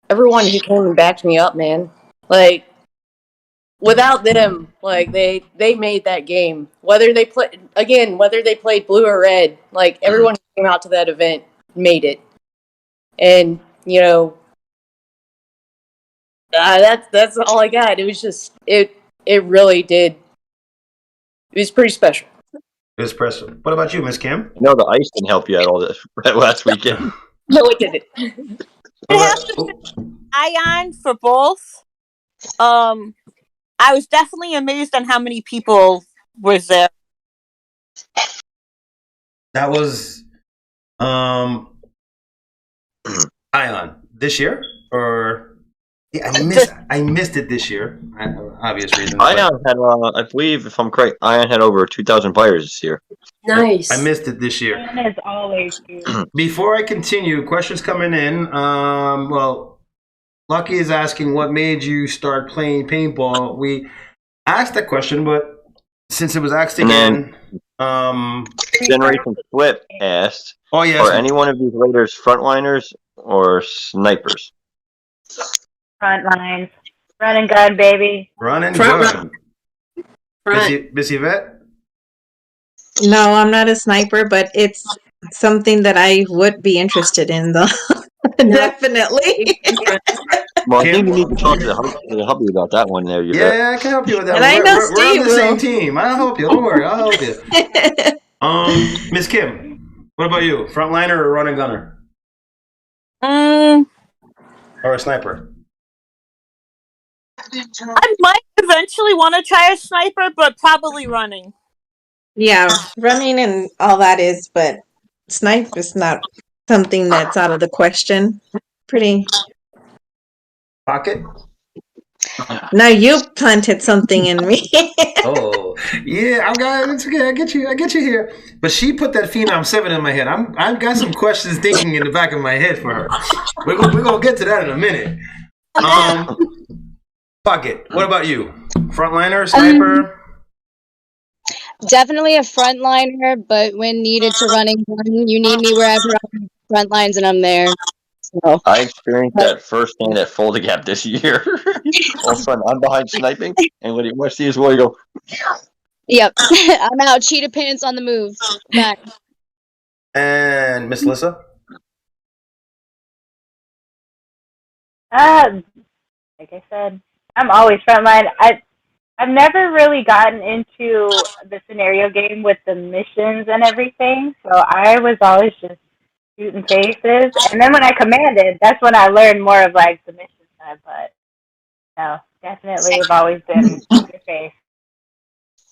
everyone who came and backed me up, man. Like, without them, like they made that game. Whether they played blue or red, like everyone who came out to that event made it. And that's all I got. It was just it really did. It was pretty special. It was special. What about you, Miss Kim? No, the ice didn't help you at all this last weekend. No, it didn't. I have to say, Ion for both. I was definitely amazed on how many people were there. That was Ion this year, or yeah, I missed it this year. Obvious reasons. Ion had, I believe, if I'm correct, Ion had over 2,000 players this year. Nice. I missed it this year. Ion is always good. Before I continue, questions coming in. Well, Lucky is asking what made you start playing paintball. We asked that question, but since it was asked again, Generation Flip asked, "Oh yes, are any one of these raiders frontliners or snipers?" Front lines. Run and gun, baby. Run and gun. Miss Yvette? No, I'm not a sniper, but it's something that I would be interested in, though. Definitely. Well, I think you need to talk to the hubby about that one there. Yeah, I can help you with that. And I know we're on Steve the same team. I'll help you. Don't worry, I'll help you. Miss Kim, what about you? Frontliner or run and gunner? Or a sniper? I might eventually want to try a sniper, but probably running. Yeah, running and all that is, but snipe is not something that's out of the question. Pretty. Pocket? Now you planted something in me. Oh, yeah, it's okay. I get you here. But she put that Phenom 7 in my head. I've got some questions thinking in the back of my head for her. We're gonna get to that in a minute. Pocket, what about you? Frontliner, sniper? Definitely a frontliner, but when needed to run and gun, you need me wherever I'm on the front lines and I'm there. So. I experienced that firsthand at Fold Gap this year. All of a sudden, I'm behind sniping, and when he wants to see his boy, you go. Yep, I'm out. Cheetah pants on the move. Back. And Miss Alyssa? Like I said, I'm always frontline. I've never really gotten into the scenario game with the missions and everything, so I was always just shooting faces. And then when I commanded, that's when I learned more of like the mission side. But no, definitely have always been your face.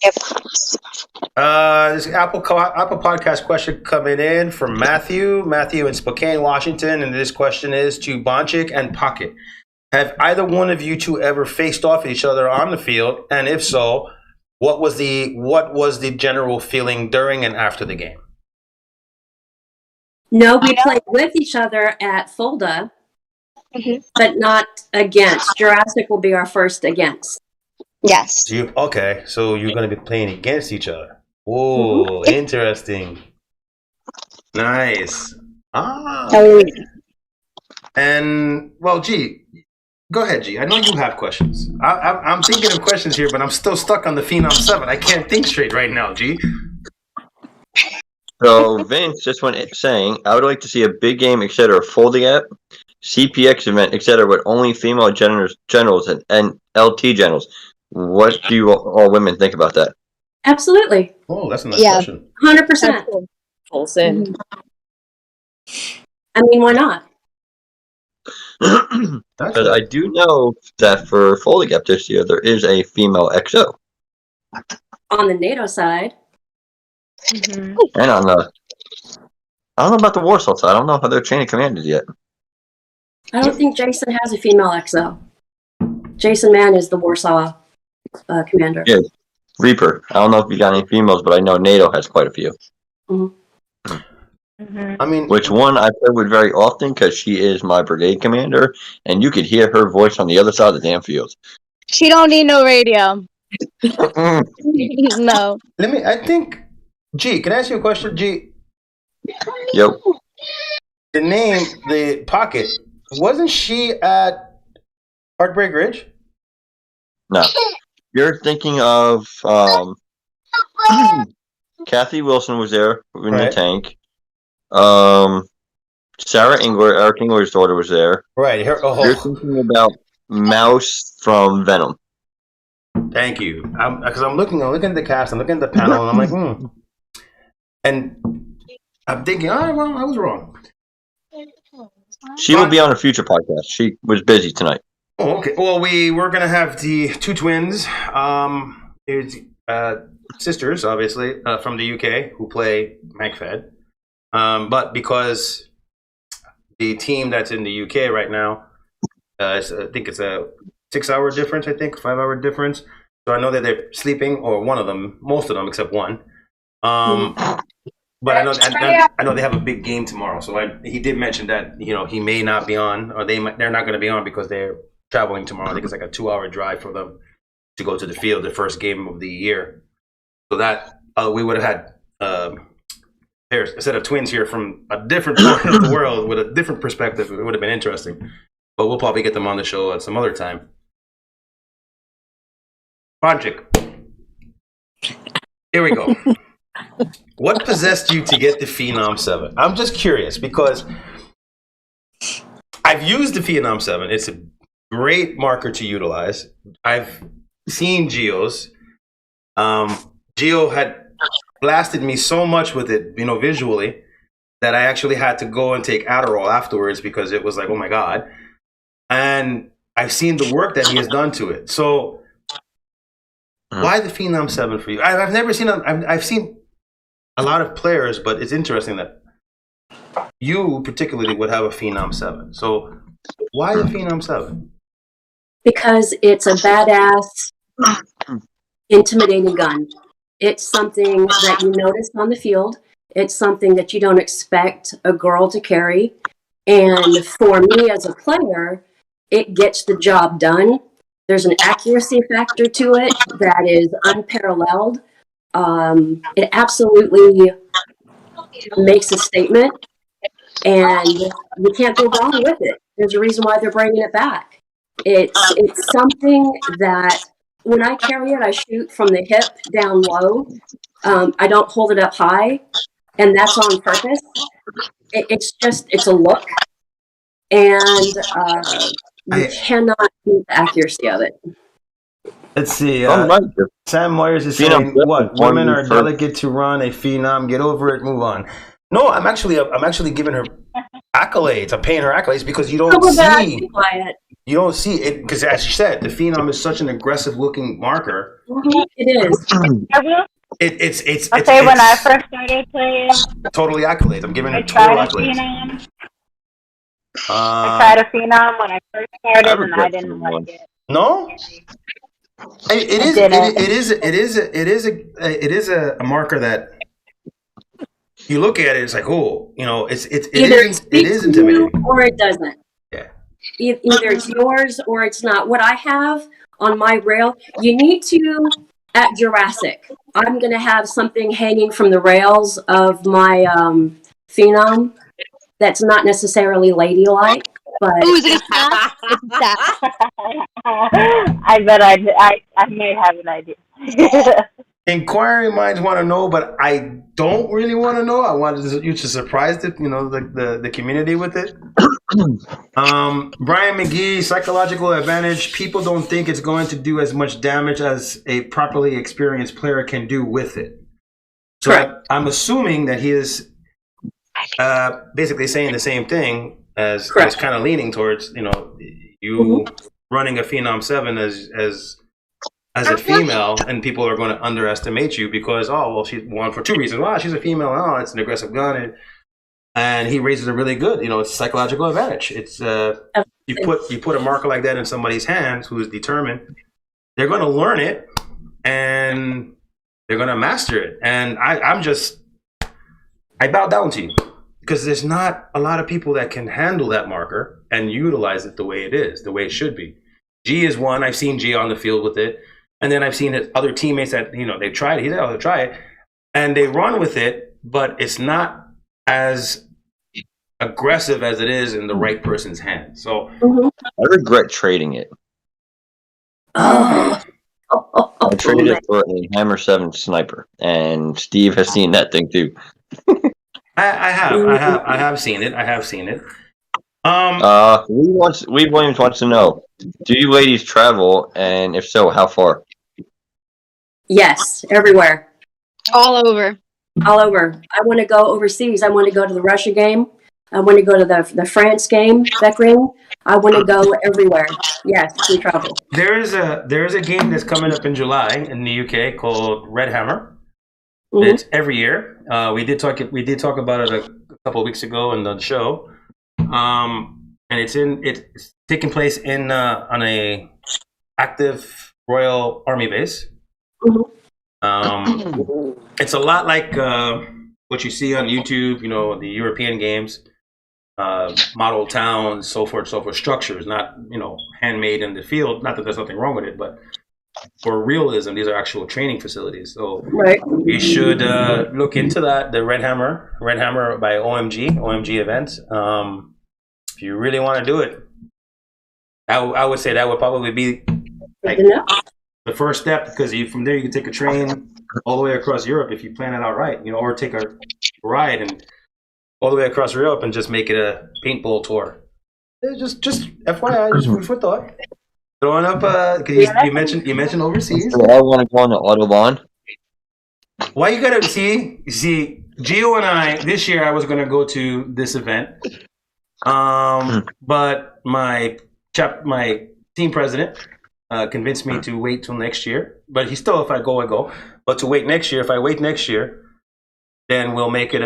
This Apple Podcast question coming in from Matthew in Spokane, Washington, and this question is to Bondchick and Pocket. Have either one of you two ever faced off each other on the field? And if so, what was the general feeling during and after the game? No, we played with each other at Fulda, but not against. Jurassic will be our first against. Yes. Okay, so you're going to be playing against each other. Whoa, interesting. Nice. And, well, G, go ahead, G. I know you have questions. I'm thinking of questions here, but I'm still stuck on the Phenom 7. I can't think straight right now, G. So Vince just went saying, I would like to see a big game, etc. Folding app, CPX event, etc. with only female generals and LT generals. What do you all women think about that? Absolutely. Oh, that's a nice question. 100%. Full send. I mean, why not? Because I do know that for Folding app this year, there is a female XO. On the NATO side. And on the, I don't know about the Warsaw side. I don't know how they're chain of commanded yet. I don't think Jason has a female XO. Jason Mann is the Warsaw commander. Yeah, Reaper. I don't know if you got any females, but I know NATO has quite a few. I mean, which one I play with very often because she is my brigade commander, and you could hear her voice on the other side of the damn field. She don't need no radio. No. I think, G, can I ask you a question, G? Yep. The name, the Pocket, wasn't she at Heartbreak Ridge? No. You're thinking of Kathy Wilson was there in the tank. Sarah Engler, Eric Engler's daughter, was there. Right. You're thinking about Mouse from Venom. Thank you. Because I'm looking at the cast, I'm looking at the panel, and I'm like, And I'm thinking, well, I was wrong. She will be on a future podcast. She was busy tonight. Oh, okay. Well, we're gonna have the two twins, sisters, obviously, from the UK, who play Magfed. But because the team that's in the UK right now, I think it's a 6-hour difference. 5-hour difference. So I know that they're sleeping, or one of them, most of them except one. But I know they have a big game tomorrow. So he did mention that he may not be on, or they're not going to be on because they're traveling tomorrow. I think it's like a 2-hour drive for them to go to the field, the first game of the year. So that we would have had a set of twins here from a different part of the world with a different perspective. It would have been interesting. But we'll probably get them on the show at some other time. Bondchick. Here we go. What possessed you to get the Phenom 7? I'm just curious because I've used the Phenom 7. It's a great marker to utilize. I've seen Geo's. Geo had blasted me so much with it, visually, that I actually had to go and take Adderall afterwards because it was like, oh my God. And I've seen the work that he has done to it. So why the Phenom 7 for you? I've never seen I've seen a lot of players, but it's interesting that you particularly would have a Phenom 7. So why the Phenom 7? Because it's a badass, intimidating gun. It's something that you notice on the field. It's something that you don't expect a girl to carry. And for me as a player, it gets the job done. There's an accuracy factor to it that is unparalleled. It absolutely makes a statement, and you can't go wrong with it. There's a reason why they're bringing it back. It's something that when I carry it, I shoot from the hip down low. I don't hold it up high, and that's on purpose. It's a look, and you cannot beat the accuracy of it. Let's see. Sam Moyers is saying, "What women are delicate to run a Phenom? Get over it, move on." No, I'm actually giving her accolades. I'm paying her accolades because you don't see it because, as you said, the Phenom is such an aggressive-looking marker. It is. It's when I first started playing, totally accolades. I'm giving her total accolades. I tried a Phenom when I first started, and I didn't like it. No. It is a marker that you look at it, it's like, oh, you know, it Either is speaks to intimidating. you or it doesn't. Yeah. Either it's yours or it's not. What I have on my rail, you need to, at Jurassic, I'm going to have something hanging from the rails of my Phenom that's not necessarily ladylike, but... Oh, is it a cat? It's a cat. I bet I may have an idea. Inquiring minds want to know, but I don't really want to know. I wanted you to surprise the community with it. Brian McGee, psychological advantage. People don't think it's going to do as much damage as a properly experienced player can do with it. So I'm assuming that he is basically saying the same thing as kind of leaning towards, you running a Phenom 7 as a female, and people are going to underestimate you because, she's one for two reasons. She's a female. Oh, it's an aggressive gun, and he raises it really good. It's psychological advantage. It's you put a marker like that in somebody's hands who is determined. They're going to learn it, and they're going to master it. And I bow down to you because there's not a lot of people that can handle that marker and utilize it the way it is, the way it should be. G is one. I've seen G on the field with it. And then I've seen other teammates that, they've tried it. He's like, try it. And they run with it, but it's not as aggressive as it is in the right person's hands. So I regret trading it. I traded it for a Hammer 7 sniper, and Steve has seen that thing too. I have seen it. I have seen it. Williams wants to know, do you ladies travel, and if so, how far? Yes, everywhere. All over. All over. I want to go overseas. I want to go to the Russia game. I want to go to the France game, Beck Ring. I want to go everywhere. Yes, we travel. There is a game that's coming up in July in the UK called Red Hammer. It's every year. We did talk about it a couple of weeks ago in the show. And it's taking place on a active Royal Army base. It's a lot like what you see on YouTube, the European games, model towns, so forth, structures, not, handmade in the field. Not that there's nothing wrong with it, but for realism, these are actual training facilities. So you should look into that, the Red Hammer by OMG events. If you really want to do it, I would say that would probably be like the first step, because from there you can take a train all the way across Europe if you plan it out right, or take a ride and all the way across Europe and just make it a paintball tour. Just FYI, just food for thought. Throwing up, because you mentioned overseas. I want to go on the Autobahn. Why you gotta see, Gio and I this year I was gonna go to this event, but my team president convinced me to wait till next year. But he still, if I go, I go. But to wait next year, if I wait next year, then we'll make it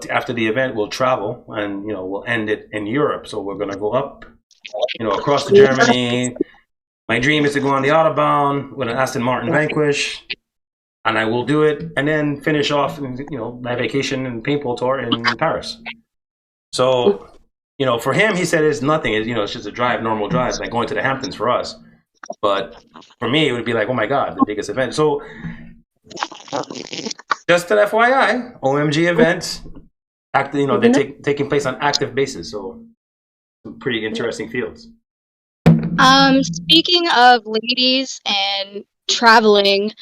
after the event we'll travel and we'll end it in Europe. So we're gonna go up, across to Germany. My dream is to go on the Autobahn with an Aston Martin Vanquish, and I will do it, and then finish off, my vacation and paintball tour in Paris. So, for him, he said it's nothing. It's just a normal drive, like going to the Hamptons for us. But for me, it would be like, oh my God, the biggest event. So, just an FYI, OMG events, they're taking place on active basis. So, some pretty interesting fields. Speaking of ladies and traveling,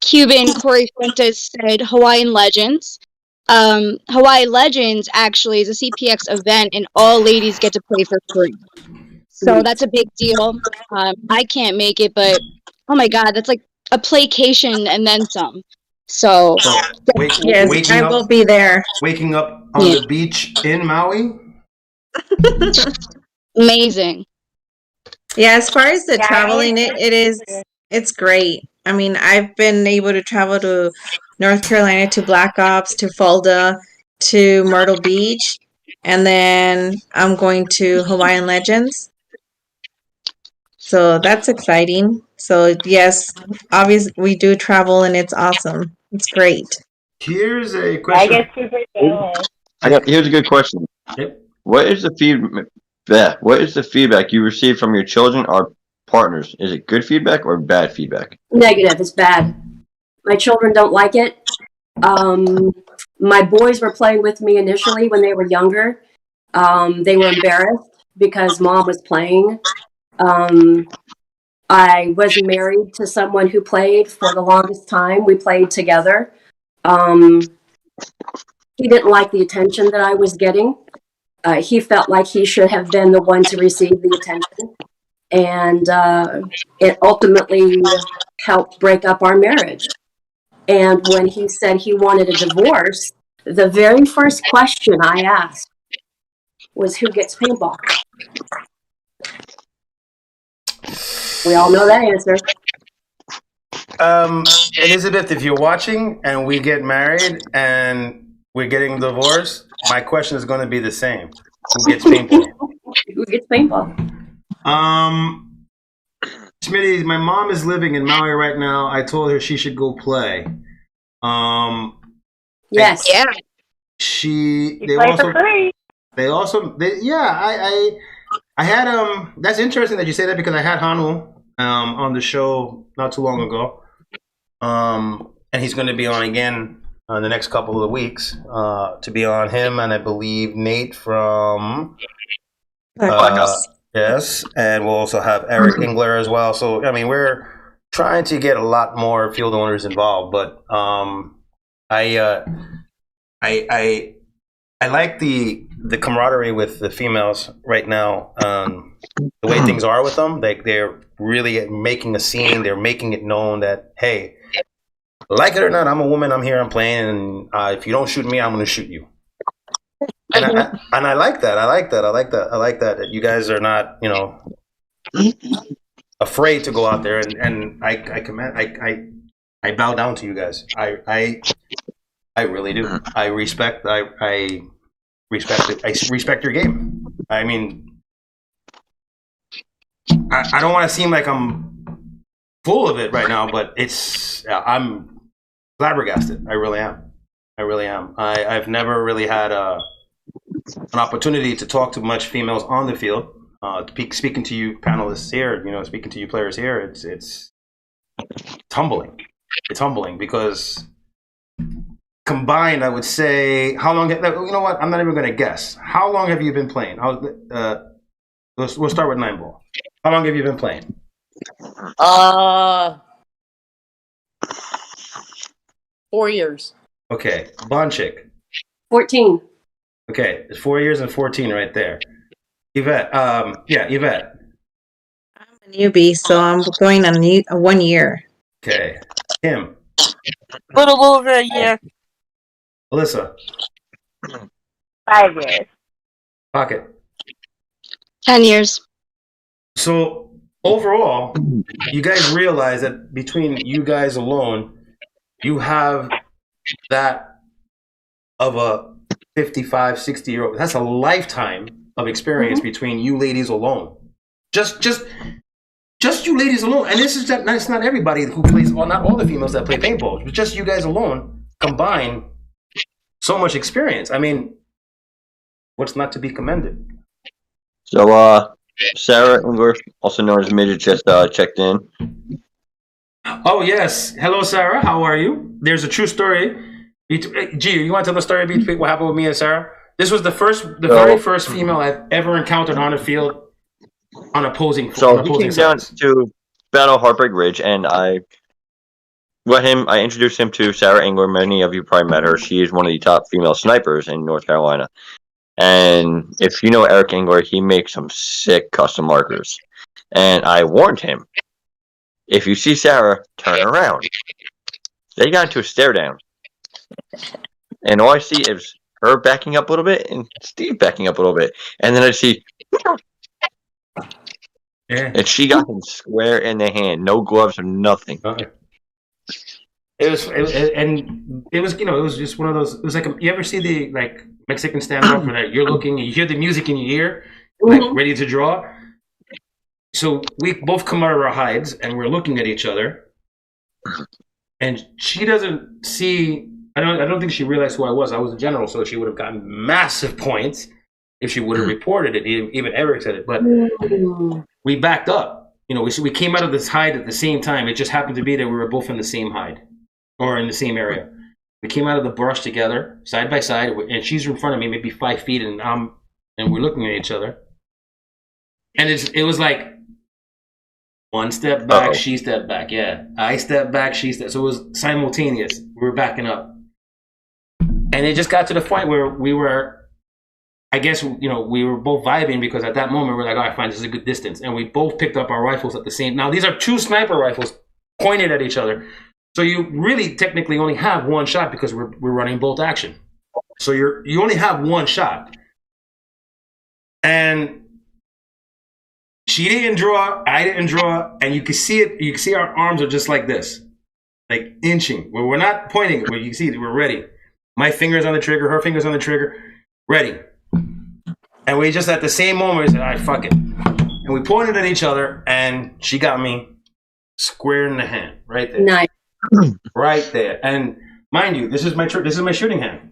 Cuban Corey Fuentes said Hawaiian Legends. Hawaii Legends actually is a CPX event, and all ladies get to play for free. So that's a big deal. I can't make it, but oh my God, that's like a playcation and then some. So yes, I will be there. Waking up on the beach in Maui. Amazing. Yeah, as far as the traveling, it's great. I mean, I've been able to travel to North Carolina, to Black Ops, to Fulda, to Myrtle Beach, and then I'm going to Hawaiian Legends. So that's exciting. So yes, obviously we do travel, and it's awesome. It's great. Here's a I question. get super jealous. Here's a good question. Yep. What is the feedback you receive from your children or partners? Is it good feedback or bad feedback? Negative. It's bad. My children don't like it. My boys were playing with me initially when they were younger. They were embarrassed because mom was playing. I was married to someone who played for the longest time. We played together. He didn't like the attention that I was getting. He felt like he should have been the one to receive the attention. And it ultimately helped break up our marriage. And when he said he wanted a divorce, the very first question I asked was, who gets paintball? We all know that answer. Elizabeth, if you're watching and we get married and we're getting divorced, my question is going to be the same. Who gets paintball? Who gets paintball? Smitty, my mom is living in Maui right now. I told her she should go play. Yes. Yeah. They play for free. I had that's interesting that you say that because I had Hanu on the show not too long ago. And he's going to be on again the next couple of weeks to be on him, and I believe Nate from yes, and we'll also have Eric Engler as well. So I mean, we're trying to get a lot more field owners involved, but I like the camaraderie with the females right now. The way things are with them, they're really making a scene. They're making it known that, hey, like it or not, I'm a woman. I'm here. I'm playing, and if you don't shoot me, I'm going to shoot you. And I like that. I like that. That you guys are not, afraid to go out there, and I bow down to you guys. I really do. I respect it. I respect your game. I mean, I don't want to seem like I'm full of it right now, but I'm flabbergasted. I really am. I've never really had an opportunity to talk to much females on the field. Speaking to you panelists here, speaking to you players here, it's humbling. It's humbling because combined, I would say, how long? You know what? I'm not even going to guess. How long have you been playing? We'll start with 9-ball. How long have you been playing? 4 years. Okay, Bondchick. 14. Okay, it's 4 years and 14 right there. Yvette, Yvette. I'm a newbie, so I'm going on 1 year. Okay, Kim. Little over a year. Alyssa. 5 years. Pocket. 10 years. So overall, you guys realize that between you guys alone, you have that of a 55, 60-year-old. That's a lifetime of experience between you ladies alone. Just you ladies alone. And it's not everybody who plays, well, not all the females that play paintball, but just you guys alone combine so much experience. I mean, what's not to be commended? So, Sarah Engler, also known as Midget, just checked in. Oh, yes. Hello, Sarah. How are you? There's a true story. Gee, you want to tell the story between what happened with me and Sarah? This was the very first female I've ever encountered on a field on opposing sides. So he came down to Battle Heartbreak Ridge, and I introduced him to Sarah Engler. Many of you probably met her. She is one of the top female snipers in North Carolina. And if you know Eric Engler, he makes some sick custom markers. And I warned him, if you see Sarah, turn around. They got into a stare down. And all I see is her backing up a little bit and Steve backing up a little bit. And then I see... Yeah. And she got him square in the hand. No gloves or nothing. It was just one of those. It was like you ever see the Mexican standoff where you're looking, you hear the music in your ear, ready to draw. So we both come out of our hides and we're looking at each other, and she doesn't see I don't think she realized who I was. I was a general, so she would have gotten massive points if she would have reported it. Even Eric said it, but we backed up. You know, we came out of this hide at the same time. It just happened to be that we were both in the same hide or in the same area. We came out of the brush together, side by side, and she's in front of me, maybe 5 feet, and we're looking at each other. And it was like one step back, she stepped back. Yeah, I stepped back, she stepped. So it was simultaneous. We were backing up, and it just got to the point where we were, I guess, you know, we were both vibing because at that moment we're like, all right, fine, this is a good distance, and we both picked up our rifles at the same. Now these are 2 sniper rifles pointed at each other. So you really technically only have one shot because we're running bolt action. So you only have one shot. And she didn't draw, I didn't draw, and you can see it. You can see our arms are just like this, like inching. Where we're not pointing, but you can see that we're ready. My fingers on the trigger, her fingers on the trigger, ready. And we just at the same moment said, all right, fuck it. And we pointed at each other, and she got me square in the hand, right there. Nice. Right there. And mind you, this is my shooting hand.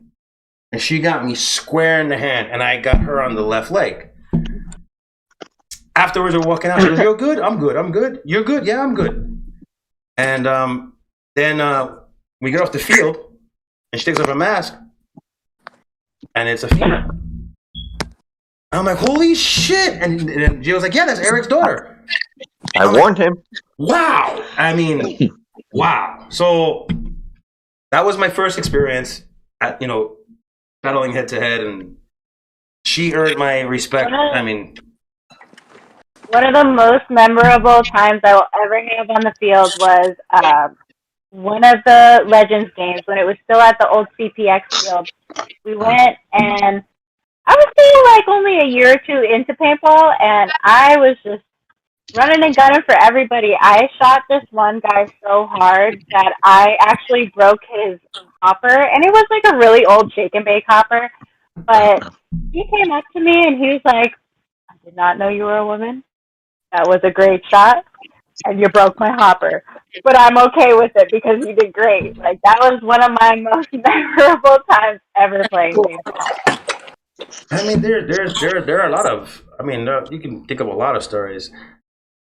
And she got me square in the hand, and I got her on the left leg. Afterwards, we're walking out. She goes, "You're good? I'm good. I'm good. You're good? Yeah, I'm good." And then we get off the field, and she takes off her mask, and it's a female. I'm like, holy shit. And Jill's like, yeah, that's Eric's daughter. I warned him. Wow. I mean, wow. So that was my first experience at, you know, battling head to head, and she earned my respect. I mean, one of the most memorable times I will ever have on the field was one of the Legends games when it was still at the old CPX field. We went, and I was still like only a year or two into paintball, and I was just running and gunning for everybody. I shot this one guy so hard that I actually broke his hopper, and it was like a really old shake and bake hopper. But he came up to me and he was like, "I did not know you were a woman. That was a great shot, and you broke my hopper. But I'm okay with it because you did great." Like, that was one of my most memorable times ever playing paintball. I mean, there are a lot of. I mean, you can think of a lot of stories.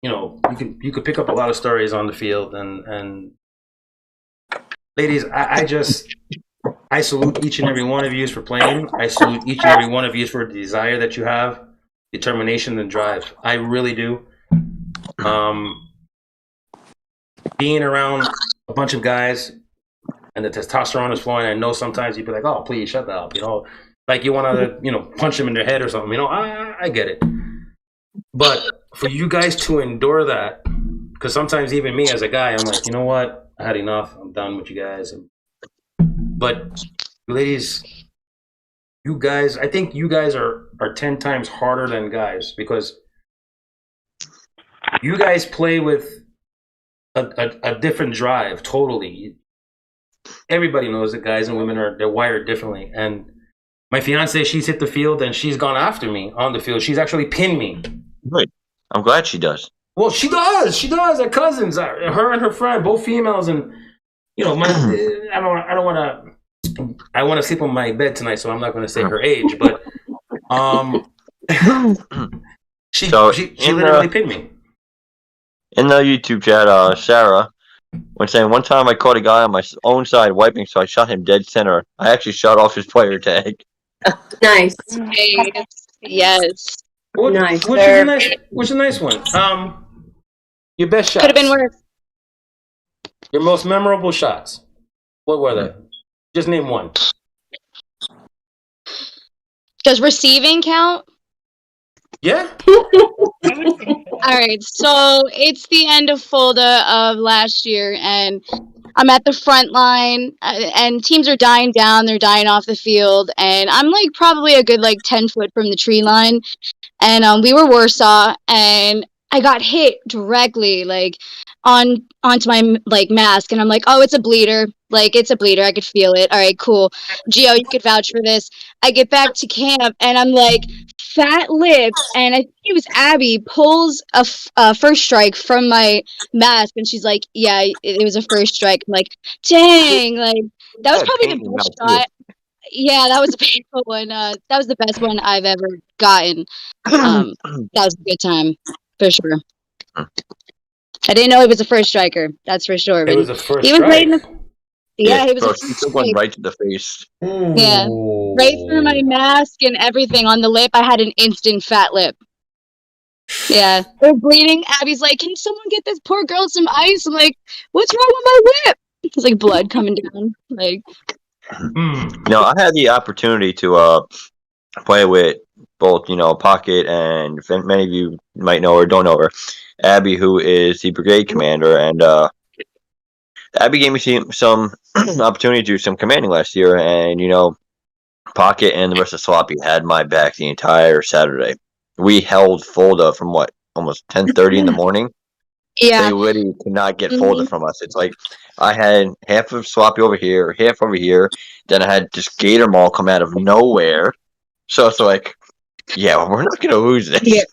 You know, you could pick up a lot of stories on the field, and ladies, I salute each and every one of you for playing. I salute each and every one of you for the desire that you have, determination, and drive. I really do. Being around a bunch of guys and the testosterone is flowing, I know sometimes you'd be like, "Oh, please shut that up," you know. Like you want to, you know, punch them in their head or something. You know, I get it. But for you guys to endure that, because sometimes even me as a guy, I'm like, you know what? I had enough. I'm done with you guys. But ladies, you guys, I think you guys are 10 times harder than guys, because you guys play with a different drive totally. Everybody knows that guys and women they're wired differently. And my fiance, she's hit the field and she's gone after me on the field. She's actually pinned me. Good. I'm glad she does. Well, she does. She does. Her cousins, her and her friend, both females, and you know, I don't want to. I want to sleep on my bed tonight, so I'm not going to say her age, but she literally pinned me. In the YouTube chat, Sarah was saying, one time I caught a guy on my own side wiping, so I shot him dead center. I actually shot off his player tag. Nice. Yes. Nice. What's a nice one? Your best shots. Could have been worse. Your most memorable shots. What were they? Just name one. Does receiving count? Yeah. All right, so it's the end of Fulda of last year, and I'm at the front line, and teams are dying down. They're dying off the field, and I'm like probably a good 10 foot from the tree line, and we were Warsaw, and I got hit directly onto my mask, and I'm like, oh, it's a bleeder. It's a bleeder. I could feel it. All right, cool. Gio, you could vouch for this. I get back to camp, and I'm like, fat lip, and I think it was Abby, pulls a first strike from my mask, and she's like, yeah, it was a first strike. I'm like, dang, That was Yeah, probably the painting best out, too. shot. Yeah, that was a painful one. That was the best one I've ever gotten. That was a good time for sure. I didn't know he was a first striker. That's for sure. It But was a first he was right in strike. the, yeah, he was a bro, first she took one strike. right to the face. Yeah, right through my mask and everything on the lip. I had an instant fat lip. Yeah, it was bleeding. Abby's like, "Can someone get this poor girl some ice?" I'm like, "What's wrong with my lip?" It's like blood coming down. Like, No, I had the opportunity to play with both, Pocket, and many of you might know or don't know her, Abby, who is the brigade commander, and Abby gave me some opportunity to do some commanding last year, and Pocket and the rest of Sloppy had my back the entire Saturday. We held Folda from almost 10:30 in the morning. yeah. They literally could not get Folda from us. It's like I had half of Sloppy over here, half over here. Then I had this Gator Mall come out of nowhere. So it's like, yeah, we're not gonna lose this. Yeah.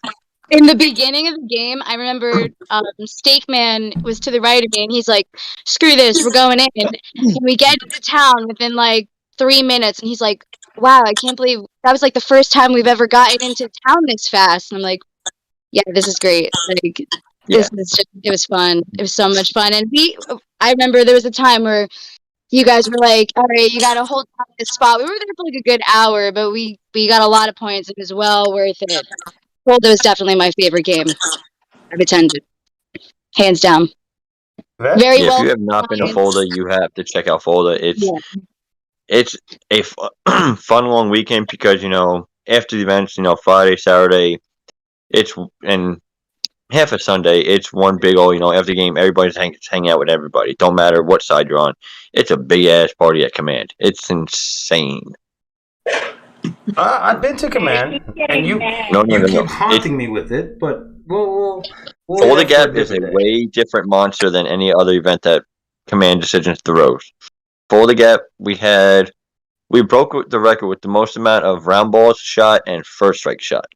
In the beginning of the game, I remember Steakman was to the right of me, and he's like, "Screw this, we're going in." And we get into town within like 3 minutes, and he's like, "Wow, I can't believe that was like the first time we've ever gotten into town this fast." And I'm like, "Yeah, this is great. Like, this is just, it was fun. It was so much fun." And I remember there was a time where you guys were like, "All right, you got to hold down this spot." We were there for like a good hour, but we got a lot of points. It was well worth it. Folda was definitely my favorite game I've attended, hands down. Very Yeah, well. if you have not been to Folda, you have to check out Folda. It's a fun long weekend because after the events, Friday, Saturday, and half of Sunday, it's one big old after the game, everybody's hanging out with everybody. Don't matter what side you're on. It's a big ass party at Command. It's insane. I've been to Command, and you keep haunting me with it, but we'll Folda Gap is a way different monster than any other event that Command Decisions throws. Folda Gap, we broke the record with the most amount of round balls shot and first strike shot.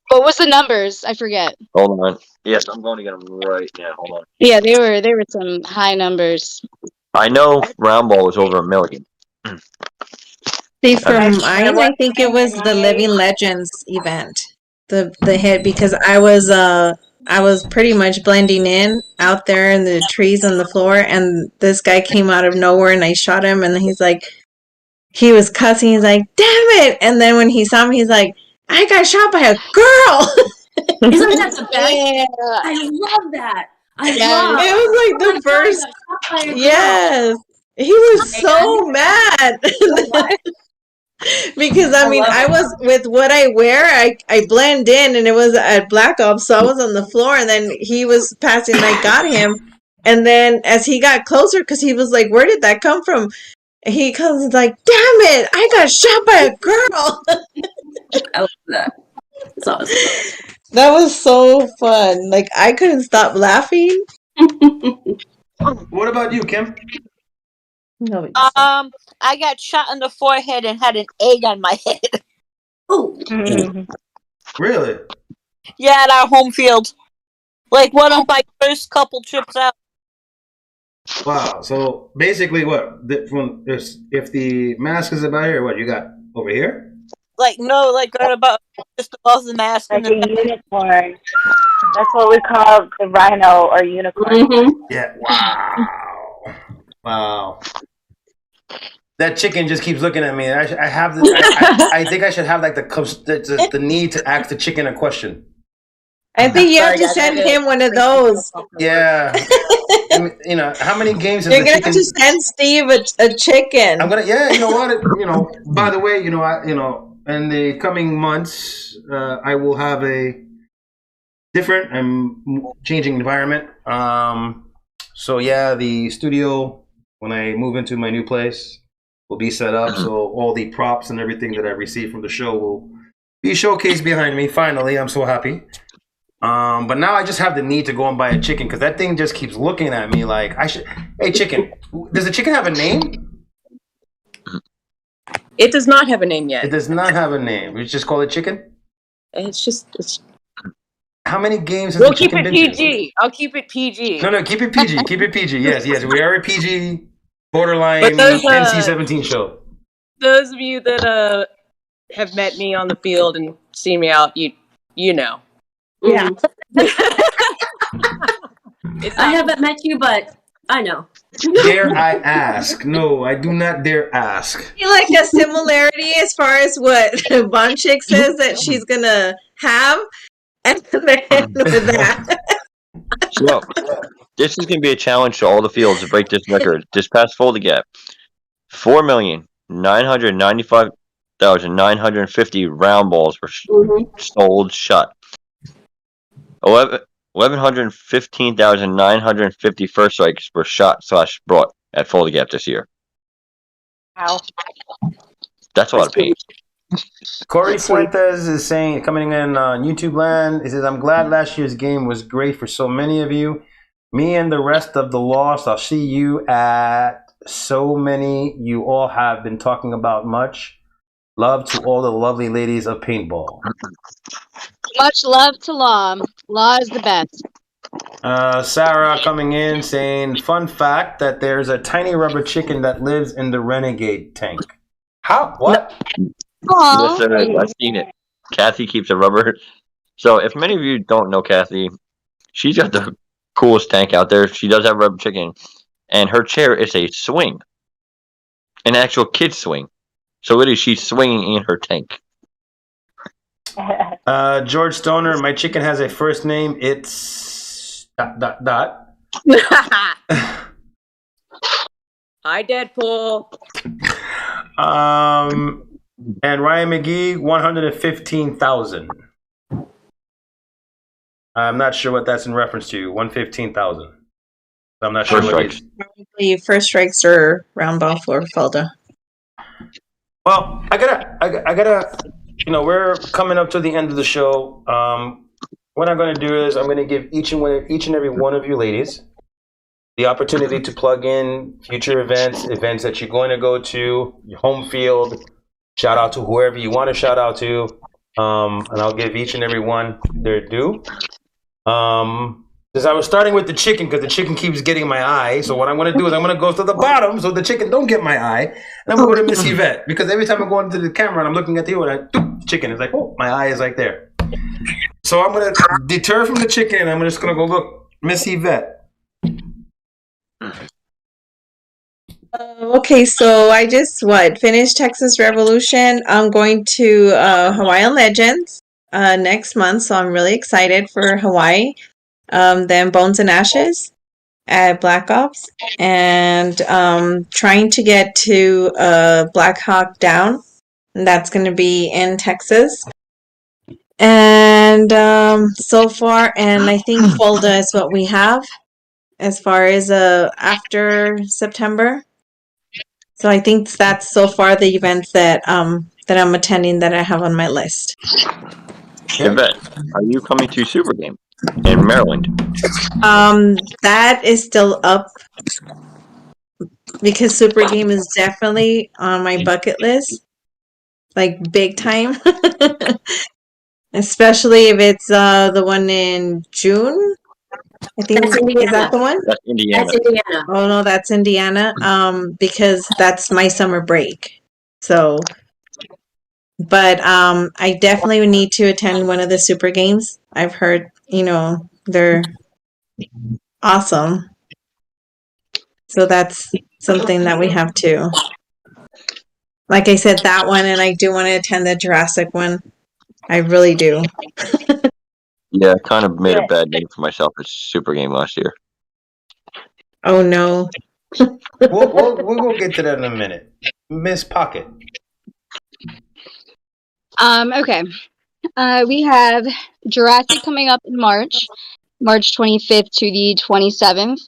What was the numbers? I forget. Hold on. Yes, I'm going to get them right now. Hold on. Yeah, they were some high numbers. I know round ball was over 1 million. See, for mine, I think it was the Living Legends event. The hit, because I was pretty much blending in out there in the trees on the floor, and this guy came out of nowhere, and I shot him, and he was cussing. He's like, "Damn it!" And then when he saw me, he's like, "I got shot by a girl." Isn't that the best? Yeah. I love that. It was like the first. Yes, he was so mad. Because I was with what I wear, I blend in, and it was at Black Ops, so I was on the floor, and then he was passing, and I got him, and then as he got closer, because he was like, "Where did that come from?" He comes like, "Damn it, I got shot by a girl." I love that. It's awesome. That was so fun. Like, I couldn't stop laughing. What about you, Kim? No, I got shot in the forehead and had an egg on my head. Oh, Really? Yeah, at our home field. Like one of my first couple trips out. Wow. So basically, if the mask is about here, what you got over here? Like no, like right about just above the mask. Like a unicorn. That's what we call the rhino or unicorn. Yeah. Wow. Wow. That chicken just keeps looking at me. I have this. I think I should have like the need to ask the chicken a question. I think you have to send him one of those. Yeah. How many games has You're the gonna chicken? have to send Steve a chicken. I'm gonna. Yeah. You know what? By the way, in the coming months, I will have a different and changing environment. So yeah, the studio, when I move into my new place, will be set up. So all the props and everything that I received from the show will be showcased behind me. Finally, I'm so happy. But now I just have the need to go and buy a chicken because that thing just keeps looking at me like I should. Hey, chicken, does the chicken have a name? It does not have a name yet. It does not have a name. We just call it chicken. It's. How many games has We'll the keep chicken it been to? PG. I'll keep it PG. No, keep it PG. Keep it PG. Yes, we are a PG Borderline But those, NC-17 show. Those of you that have met me on the field and seen me out, you know. Yeah. It's I haven't met you, but I know. Dare I ask? No, I do not dare ask. I feel like a similarity as far as what Bondchick says that she's gonna have, and then with that. So, this is going to be a challenge to all the fields to break this record. This past Fold Gap, 4,995,950 round balls were sold shut. 1,115,950 first strikes were shot / brought at Fold Gap this year. Wow. That's a lot of paint. Corey Fuentes is saying, coming in on YouTube land, he says, I'm glad last year's game was great for so many of you. Me and the rest of the lost, I'll see you at so many you all have been talking about much. Love to all the lovely ladies of Paintball. Much love to Law. Law is the best. Sarah coming in saying, fun fact that there's a tiny rubber chicken that lives in the Renegade tank. How? What? Yes, sir. I've seen it. Kathy keeps a rubber. So, if many of you don't know Kathy, she's got the coolest tank out there. She does have rubber chicken, and her chair is a swing, an actual kid swing. So it is. She's swinging in her tank. George Stoner, my chicken has a first name. It's ... Hi, Deadpool. And Ryan McGee, 115,000. I'm not sure what that's in reference to. 115,000. I'm not sure what it is. Probably first strikes or round ball for Felda. Well, I gotta. You know, we're coming up to the end of the show. What I'm going to do is I'm going to give each and every one of you ladies the opportunity to plug in future events that you're going to go to, your home field. Shout out to whoever you want to shout out to, and I'll give each and every one their due. Because I was starting with the chicken, because the chicken keeps getting my eye. So what I'm going to do is I'm going to go to the bottom so the chicken don't get my eye, and I'm going to go to Miss Yvette, because every time I'm going to the camera and I'm looking at you, and chicken is like, oh, my eye is like there. So I'm going to deter from the chicken, and I'm just going to go look, Miss Yvette. Okay, so I just finished Texas Revolution. I'm going to Hawaiian Legends next month, so I'm really excited for Hawaii. Then Bones and Ashes at Black Ops, and trying to get to Black Hawk Down, and that's going to be in Texas. And so far, and I think Fulda is what we have as far as after September. So I think that's so far the events that I'm attending that I have on my list. Yvette, are you coming to Super Game in Maryland? That is still up because Super Game is definitely on my bucket list, like big time. Especially if it's the one in June. I think is that the one? That's Indiana. That's Indiana. Oh no, that's Indiana. Because that's my summer break. So, but I definitely need to attend one of the Super Games. I've heard, they're awesome. So that's something that we have to. Like I said, that one, and I do want to attend the Jurassic one. I really do. Yeah, I kind of made a bad name for myself at Super Game last year. Oh no. we'll get to that in a minute. Miss Pocket. Okay. We have Jurassic coming up in March 25th to the 27th.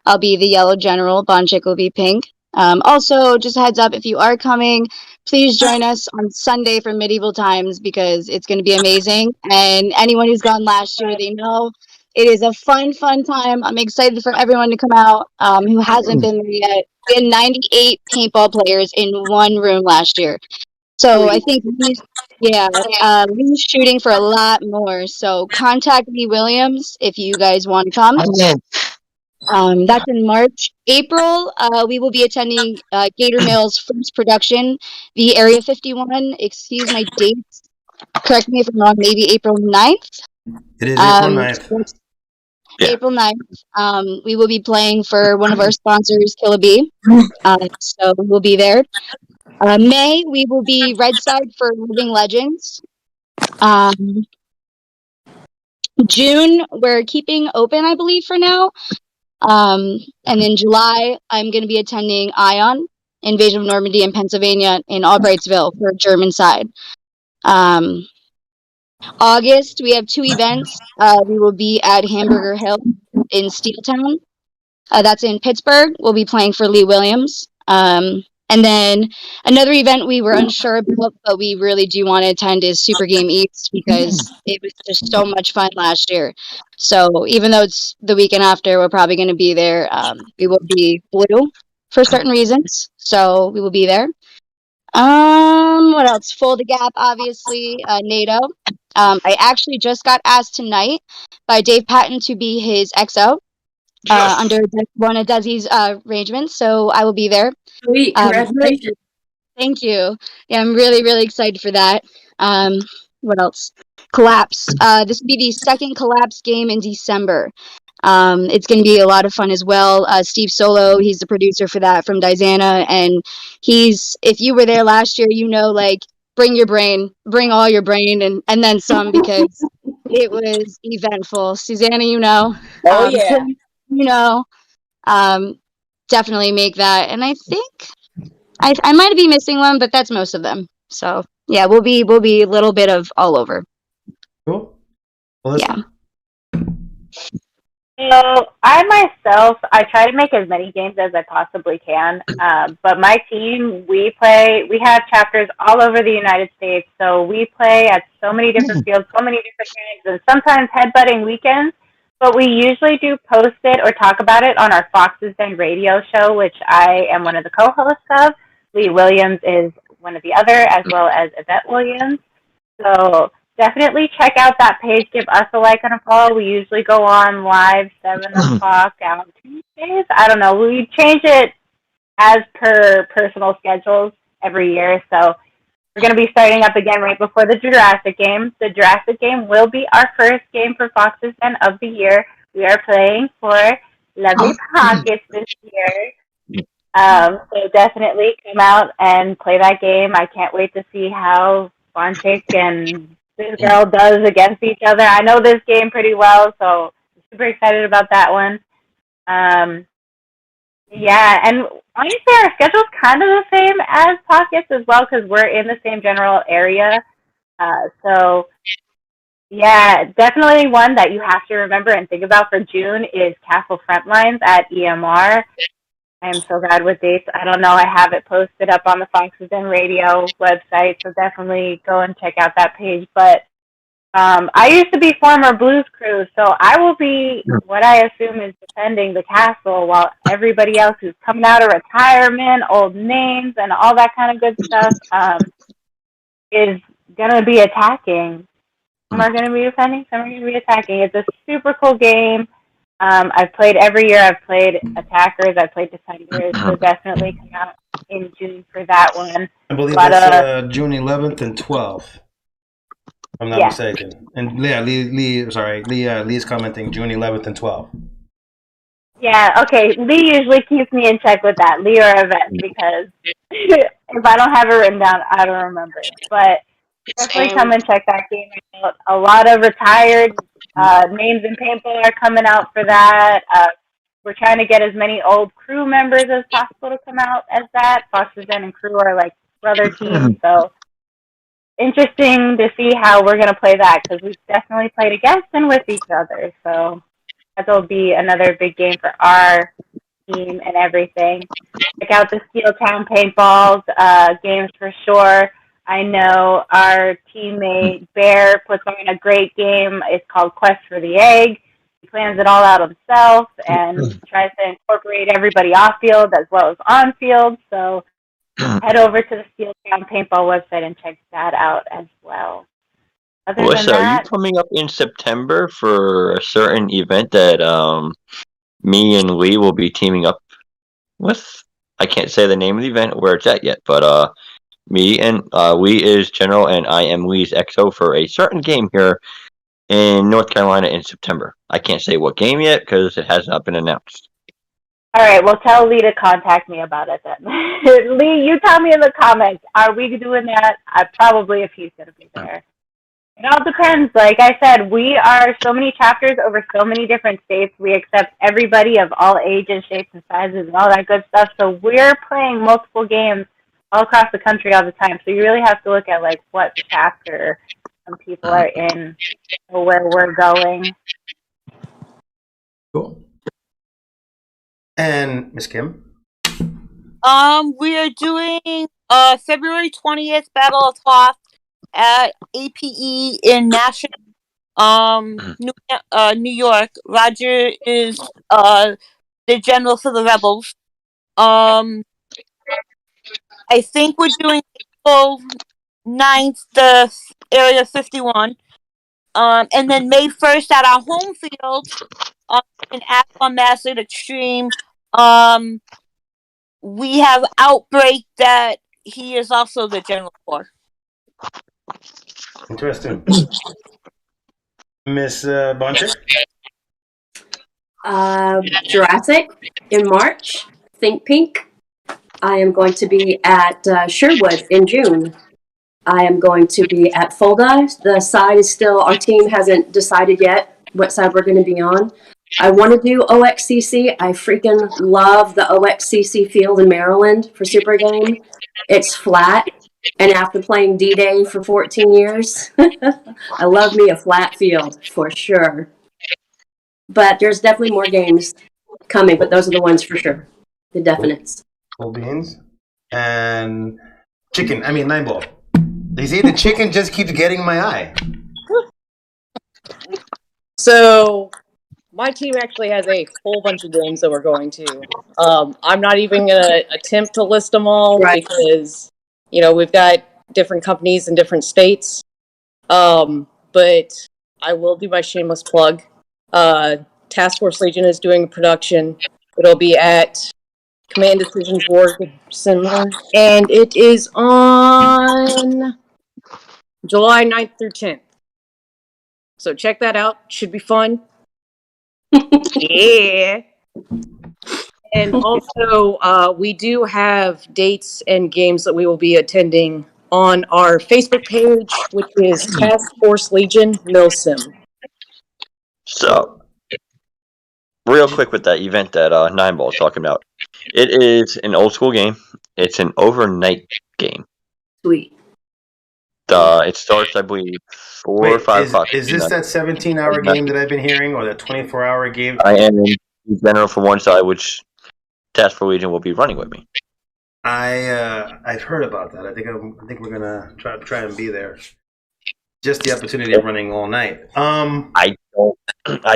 I'll be the yellow general. Bondchick will be pink. Also, just a heads up, if you are coming, please join us on Sunday for Medieval Times, because it's going to be amazing. And anyone who's gone last year, they know it is a fun time. I'm excited for everyone to come out who hasn't been there yet. We had 98 paintball players in one room last year. So I think we're shooting for a lot more. So contact me, Williams, if you guys want to come. That's in March. April, we will be attending Gator Mill's first production, the Area 51. Excuse my dates. Correct me if I'm wrong. Maybe April 9th. It is April 9th. Yeah. April 9th. We will be playing for one of our sponsors, Killa Bee. So we'll be there. May, we will be Red Side for Living Legends. June, we're keeping open, I believe, for now. And in July, I'm going to be attending Ion, Invasion of Normandy in Pennsylvania, in Albrightsville for German side. August, we have 2 events. We will be at Hamburger Hill in Steeltown. That's in Pittsburgh. We'll be playing for Lee Williams. And then another event we were unsure about, but we really do want to attend is Super Game East because it was just so much fun last year. So even though it's the weekend after, we're probably going to be there. We will be blue for certain reasons, so we will be there. What else? Full the Gap, obviously. NATO. I actually just got asked tonight by Dave Patton to be his XO under one of Desi's arrangements, so I will be there. Sweet, congratulations. Thank you. Yeah, I'm really, really excited for that. What else? Collapse. This will be the second Collapse game in December. It's going to be a lot of fun as well. Steve Solo, he's the producer for that from Dizana, and if you were there last year, you know, like, bring your brain, bring all your brain, and then some, because it was eventful. Susanna, you know. Oh, yeah. You know. Definitely make that. And I think I might be missing one, but that's most of them. So yeah, we'll be a little bit of all over. Cool. Well, yeah. So I try to make as many games as I possibly can. But my team, we have chapters all over the United States. So we play at so many different fields, so many different games, and sometimes headbutting weekends. But we usually do post it or talk about it on our Foxes Den radio show, which I am one of the co-hosts of. Lee Williams is one of the other, as well as Yvette Williams. So definitely check out that page. Give us a like and a follow. We usually go on live 7 o'clock on Tuesdays. I don't know. We change it as per personal schedules every year. So we're going to be starting up again right before the Jurassic game. The Jurassic game will be our first game for Foxes Den of the year. We are playing for Lovely Pockets this year. So definitely come out and play that game. I can't wait to see how Bondchick and this girl does against each other. I know this game pretty well, so I'm super excited about that one. Yeah, and honestly, our schedule's kind of the same as Pockets as well, because we're in the same general area. So, yeah, definitely one that you have to remember and think about for June is Castle Frontlines at EMR. I am so bad with dates. I don't know. I have it posted up on the Foxes Den Radio website, so definitely go and check out that page. But I used to be former Blues Crew, so I will be what I assume is defending the castle while everybody else who's coming out of retirement, old names, and all that kind of good stuff is going to be attacking. Some are going to be defending, some are going to be attacking. It's a super cool game. I've played every year. I've played attackers. I've played defenders. So definitely come out in June for that one. I believe it's June 11th and 12th. If I'm not mistaken. And Lee's commenting June 11th and 12th. Yeah, okay. Lee usually keeps me in check with that, Lee or Yvette, because if I don't have it written down, I don't remember it. But definitely come and check that game out. A lot of retired names in Paintball are coming out for that. We're trying to get as many old crew members as possible to come out as that. Foxes Den and crew are like brother teams, so interesting to see how we're going to play that, because we've definitely played against and with each other. So that'll be another big game for our team and everything. Check out the Steeltown Paintballs games for sure. I know our teammate Bear puts on a great game. It's called Quest for the Egg. He plans it all out himself and tries to incorporate everybody off field as well as on field. So head over to the Steeltown Paintball website and check that out as well. Alyssa, are you coming up in September for a certain event that me and Lee will be teaming up with. I can't say the name of the event where it's at yet, but me and Lee is General, and I am Lee's XO for a certain game here in North Carolina in September. I can't say what game yet because it has not been announced. All right, well, tell Lee to contact me about it then. Lee, you tell me in the comments, are we doing that? Probably if he's going to be there. It all depends. Like I said, we are so many chapters over so many different states. We accept everybody of all ages, shapes, and sizes and all that good stuff. So we're playing multiple games all across the country all the time. So you really have to look at like what chapter some people are in or where we're going. Cool. And Miss Kim? We are doing February 20th Battle of Hoth at APE in Nashville, New York. Roger is the general for the Rebels. I think we're doing April 9th, the Area 51. And then May 1st at our home field in Athlon Massett Extreme. We have Outbreak that he is also the general for. Interesting. Miss Bondchick? Jurassic in March. Think Pink. I am going to be at Sherwood in June. I am going to be at Fulda. The side is still, our team hasn't decided yet what side we're going to be on. I want to do OXCC. I freaking love the OXCC field in Maryland for Super Game. It's flat. And after playing D-Day for 14 years, I love me a flat field for sure. But there's definitely more games coming, but those are the ones for sure. The definites. Cool beans. And chicken. I mean, 9-ball. They say the chicken just keeps getting my eye. So, my team actually has a whole bunch of games that we're going to. I'm not even going to attempt to list them all because, you know, we've got different companies in different states. But I will do my shameless plug. Taskforce Legion is doing a production. It'll be at Command Decisions War Similar, and it is on July 9th through 10th. So check that out. Should be fun. Yeah. And also, we do have dates and games that we will be attending on our Facebook page, which is Taskforce Legion Milsim. So, real quick with that event that 9-ball is talking about. It is an old school game. It's an overnight game. Sweet. It starts, I believe, 4 or 5 o'clock. Is this that 17-hour game that I've been hearing, or that 24-hour game? I am in general for one side, which Taskforce Legion will be running with me. I've heard about that. I think we're gonna try and be there. Just the opportunity of running all night. I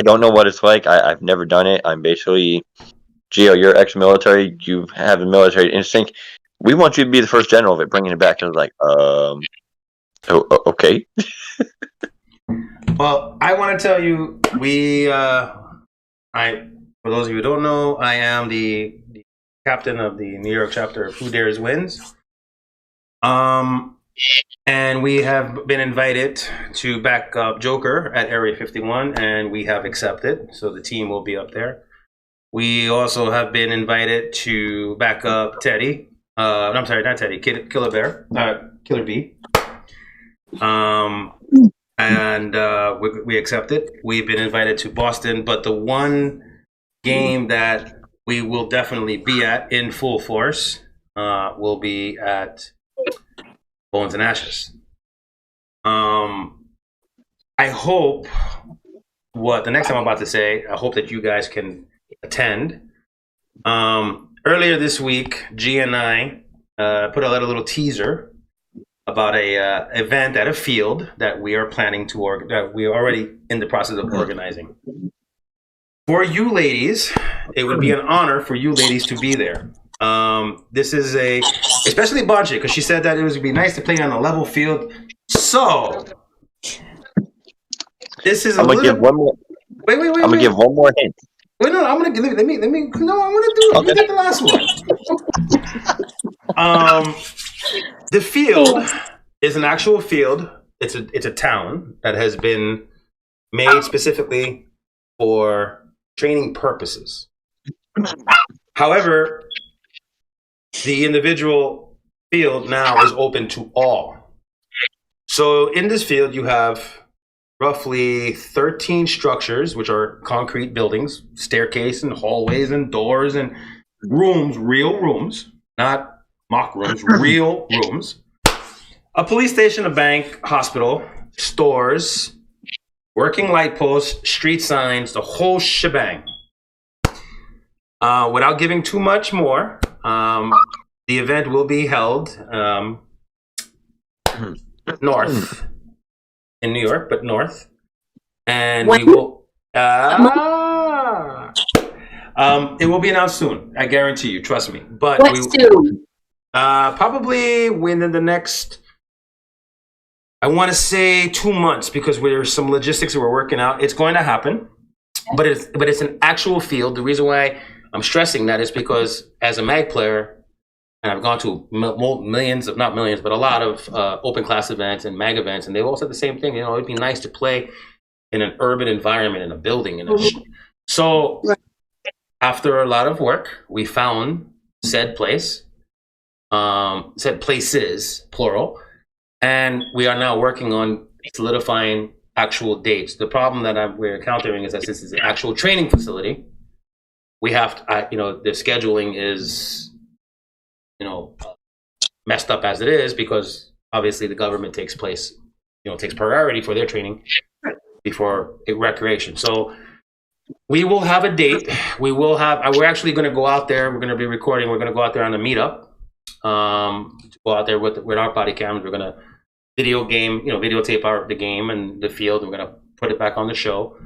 don't know what it's like. I've never done it. I'm basically, Gio, you're ex-military. You have a military instinct. We want you to be the first general of it, bringing it back. And I was like, okay. Well, I want to tell you, for those of you who don't know, I am the captain of the New York chapter of Who Dares Wins. And we have been invited to back up Joker at Area 51, and we have accepted. So the team will be up there. We also have been invited to back up Teddy. I'm sorry, not Teddy. Killer Bee. And we accepted. We've been invited to Boston, but the one game that we will definitely be at in full force will be at Bones and Ashes. I hope the next time I'm about to say, I hope that you guys can attend. Earlier this week, G and I put out a little teaser about a event at a field that we are planning to that we are already in the process of organizing. For you ladies, it would be an honor for you ladies to be there. This is especially Bondchick, because she said that it would be nice to play on a level field. So, this is I'm gonna give one more. Wait. Give one more hint. Wait, no, I'm gonna give. Let me. No, I want to do it. Let me get the last one. The field is an actual field. It's a town that has been made specifically for training purposes. However, the individual field now is open to all. So in this field, you have roughly 13 structures, which are concrete buildings, staircase and hallways and doors and rooms, real rooms, not mock rooms, real rooms. A police station, a bank, hospital, stores, working light posts, street signs, the whole shebang. Without giving too much more, the event will be held north in New York, but north. And we will... it will be announced soon. I guarantee you. Trust me. But soon? Probably within the next... I want to say 2 months, because there's some logistics that we're working out. It's going to happen, but it's an actual field. The reason why I'm stressing that is because as a MAG player, and I've gone to millions, not millions, but a lot of open class events and MAG events, and they all said the same thing. You know, it'd be nice to play in an urban environment, in a building. So after a lot of work, we found said place, said places, plural. And we are now working on solidifying actual dates. The problem that we're encountering is that since it's an actual training facility, we have to, the scheduling is, messed up as it is, because obviously the government takes priority for their training before recreation. So we will have a date. We're actually going to go out there. We're going to be recording. We're going to go out there on a meetup. Go out there with our body cams. We're gonna videotape the game and the field. We're gonna put it back on the show,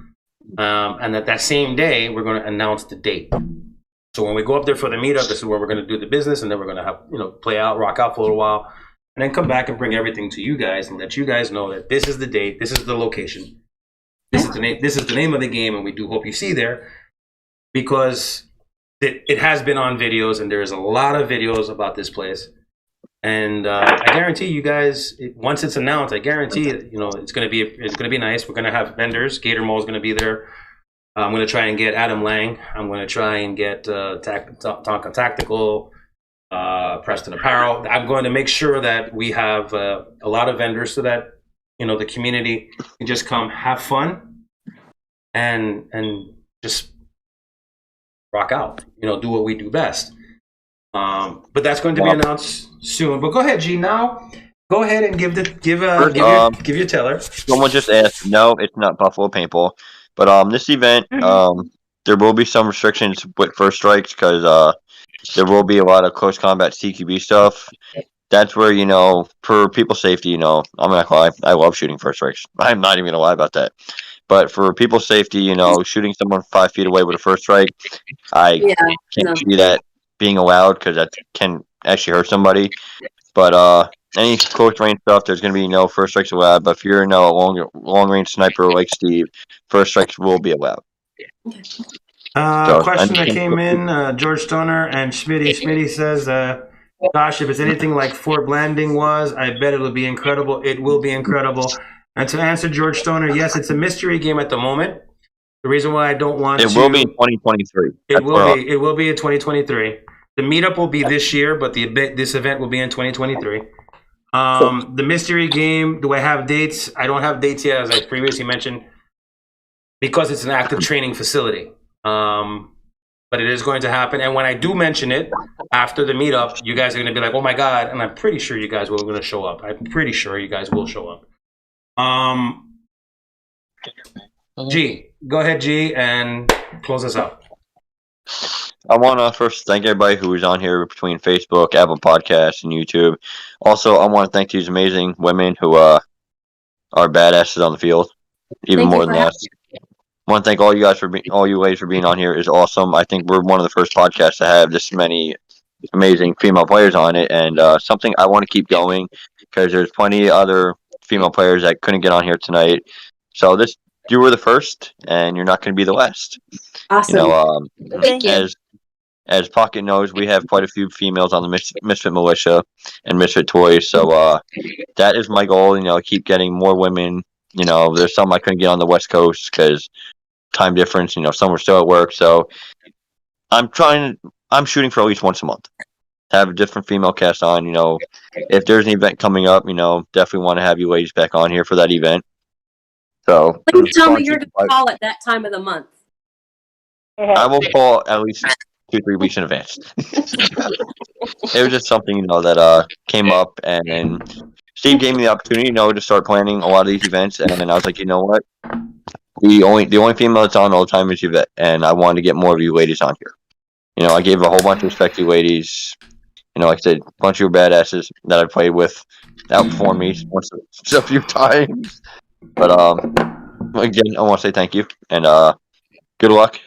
and that same day we're gonna announce the date. So when we go up there for the meetup, this is where we're gonna do the business, and then we're gonna have play out, rock out for a little while, and then come back and bring everything to you guys and let you guys know that this is the date, this is the location, this is the name of the game, and we do hope you see there, because it has been on videos, and there's a lot of videos about this place. And I guarantee you guys, once it's announced, I guarantee it's gonna be nice. We're gonna have vendors. Gator Mall is gonna be there. I'm gonna try and get Adam Lang. I'm gonna try and get Tonka Tactical, Preston Apparel. I'm going to make sure that we have a lot of vendors so that the community can just come have fun and just rock out. Do what we do best. But that's going to be announced soon. But go ahead, G. Now, go ahead and give your teller. Someone just asked. No, it's not Buffalo Paintball. But this event, there will be some restrictions with first strikes, because there will be a lot of close combat CQB stuff. That's where for people's safety, I'm not gonna lie, I love shooting first strikes. I'm not even gonna lie about that. But for people's safety, shooting someone 5 feet away with a first strike, I can't see that being allowed, because that can actually hurt somebody. But any close range stuff, there's going to be no first strikes allowed. But if you're a long range sniper like Steve, first strikes will be allowed. Question that came in, George Stoner and Schmitty. Schmitty says, gosh, if it's anything like Fort Blanding was, I bet it'll be incredible. It will be incredible. And to answer George Stoner, yes, it's a mystery game at the moment. The reason why I don't want it will be in 2023. It will be in 2023. The meetup will be this year, but this event will be in 2023. The mystery game, do I have dates? I don't have dates yet, as I previously mentioned, because it's an active training facility. But it is going to happen. And when I do mention it after the meetup, you guys are going to be like, oh my God. And I'm pretty sure you guys will going to show up. I'm pretty sure you guys will show up. G, go ahead, G, and close us out. I want to first thank everybody who was on here between Facebook, Apple Podcasts, and YouTube. Also, I want to thank these amazing women who are badasses on the field, even more than that. I want to thank all you ladies for being on here. It's awesome. I think we're one of the first podcasts to have this many amazing female players on it, and something I want to keep going, because there's plenty of other female players that couldn't get on here tonight. So this you were the first, and you're not going to be the last. Awesome. You know, Thank you. as Pocket knows, we have quite a few females on the Misfit Militia and Misfit Toys, so that is my goal. You know, keep getting more women. You know, there's some I couldn't get on the West Coast because time difference. You know, some were still at work, so I'm shooting for at least once a month. Have a different female cast on. You know, if there's an event coming up, you know, definitely want to have you ladies back on here for that event. So Please tell me you're going to call at that time of the month. I will call at least 2-3 weeks in advance. It was just something, you know, that came up, and Steve gave me the opportunity, you know, to start planning a lot of these events, and then I was like, you know what, the only female that's on all the time is Yvette, and I wanted to get more of you ladies on here. You know, I gave a whole bunch of respect to you ladies. You know, like I said, a bunch of your badasses that I played with outperformed me a few times. But again, I want to say thank you, and good luck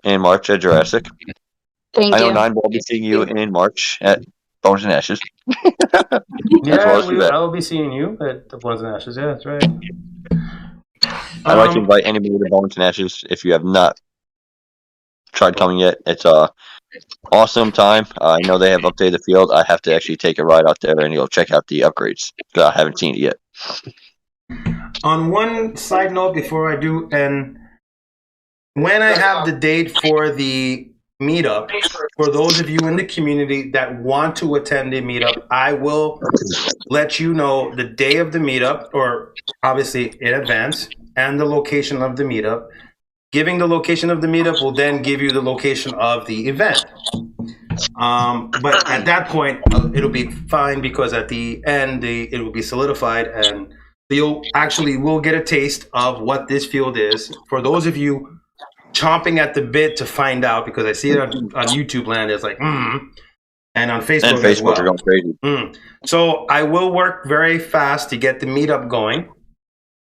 in March at Jurassic. Thank I know you. 9 will be seeing you in March at Bones and Ashes. Yeah, I will be seeing you at the Bones and Ashes. Yeah, that's right. I'd like to invite anybody to Bones and Ashes if you have not tried coming yet. It's awesome time. I know they have updated the field. I have to actually take a ride out there and go check out the upgrades because I haven't seen it yet. On one side note, before I do, and when I have the date for the meetup, for those of you in the community that want to attend the meetup, I will let you know the day of the meetup, or obviously in advance, and the location of the meetup. Giving the location of the meetup will then give you the location of the event. But at that point, it'll be fine because at the end, it will be solidified, and you'll actually will get a taste of what this field is. For those of you chomping at the bit to find out, because I see it on YouTube land, it's like, and on Facebook, and Facebook as well. are going crazy. So I will work very fast to get the meetup going.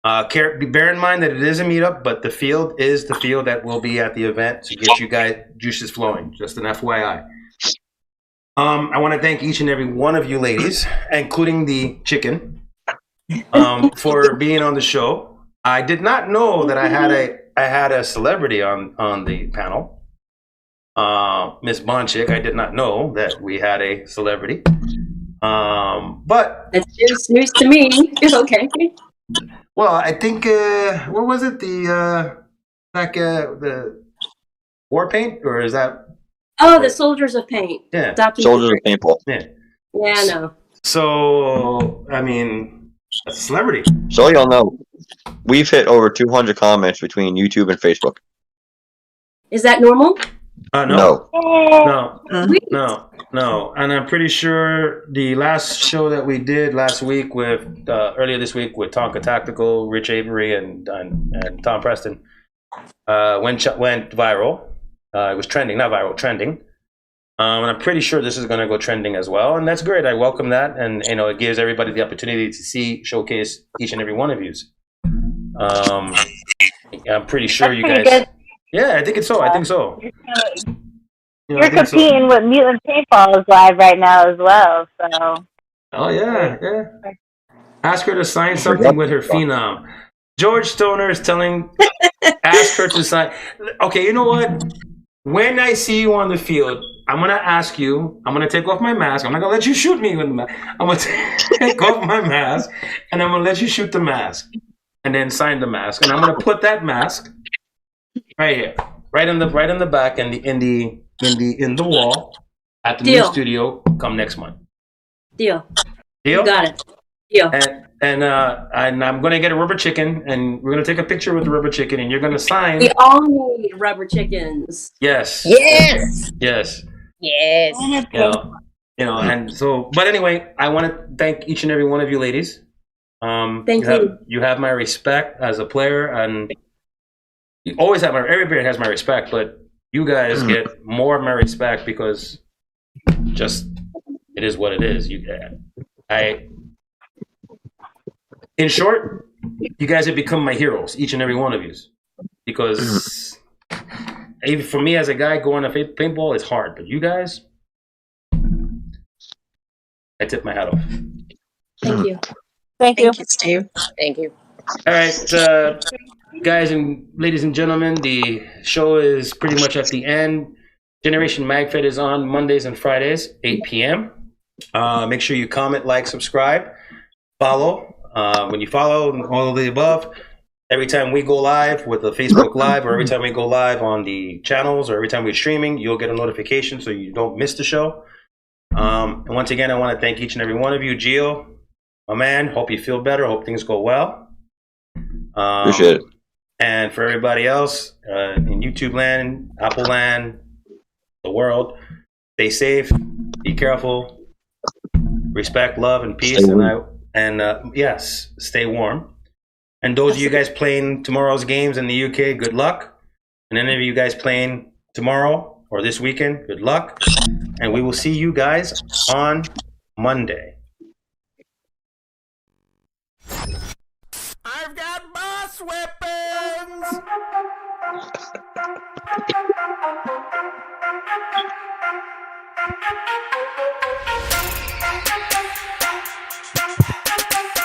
Bear in mind that it is a meetup, but the field is the field that will be at the event to get you guys juices flowing. Just an FYI. I want to thank each and every one of you ladies, including the chicken, for being on the show. I did not know that I had a celebrity on the panel. Miss Bondchick, I did not know that we had a celebrity. But it's news to me. Okay. Well, I think what was it? The War Paint, or is that? Oh, the Soldiers of Paint. Yeah, Soldiers of Paintball. Yeah. Yeah, I know. So I mean, a celebrity. So y'all know, we've hit over 200 comments between YouTube and Facebook. Is that normal? No. No. And I'm pretty sure the last show that we did last week with earlier this week with Tonka Tactical, Rich Avery, and Tom Preston went viral. It was trending, not viral, trending. And I'm pretty sure this is going to go trending as well, and that's great. I welcome that, and you know, it gives everybody the opportunity to showcase each and every one of yous. I'm pretty sure you guys. Good. Yeah, I think it's so. I think so. You're competing with Mutant Paintballs live right now as well, so. Oh yeah. Ask her to sign something with her phenom. George Stoner is ask her to sign. Okay, you know what? When I see you on the field, I'm gonna ask you. I'm gonna take off my mask. I'm not gonna let you shoot me with the mask. I'm gonna take off my mask, and I'm gonna let you shoot the mask, and then sign the mask. And I'm gonna put that mask right here, right in the back, in the wall at the new studio. Come next month. Deal. Deal. You got it. Deal. And I'm gonna get a rubber chicken, and we're gonna take a picture with the rubber chicken, and you're gonna sign. We all need rubber chickens. Yes. Yes. Yes. Yes. You know, and so. But anyway, I want to thank each and every one of you ladies. Thank you. You have my respect as a player, and you always have every player has my respect, but you guys get more of my respect because just it is what it is. In short, you guys have become my heroes, each and every one of you, because even for me as a guy going to paintball, it's hard, but you guys, I tip my hat off. Thank you. Thank you, Steve. Thank you. All right, guys and ladies and gentlemen, the show is pretty much at the end. Generation Magfed is on Mondays and Fridays, 8 p.m. Make sure you comment, like, subscribe, follow. When you follow, all of the above, every time we go live with the Facebook Live, or every time we go live on the channels, or every time we're streaming, you'll get a notification so you don't miss the show. And once again, I want to thank each and every one of you. Gio, my man, hope you feel better. Hope things go well. Appreciate it. And for everybody else in YouTube land, Apple land, the world, stay safe, be careful, respect, love, and peace. Yes, stay warm. And those of you guys playing tomorrow's games in the UK, good luck. And any of you guys playing tomorrow or this weekend, good luck. And we will see you guys on Monday. I've got boss weapons!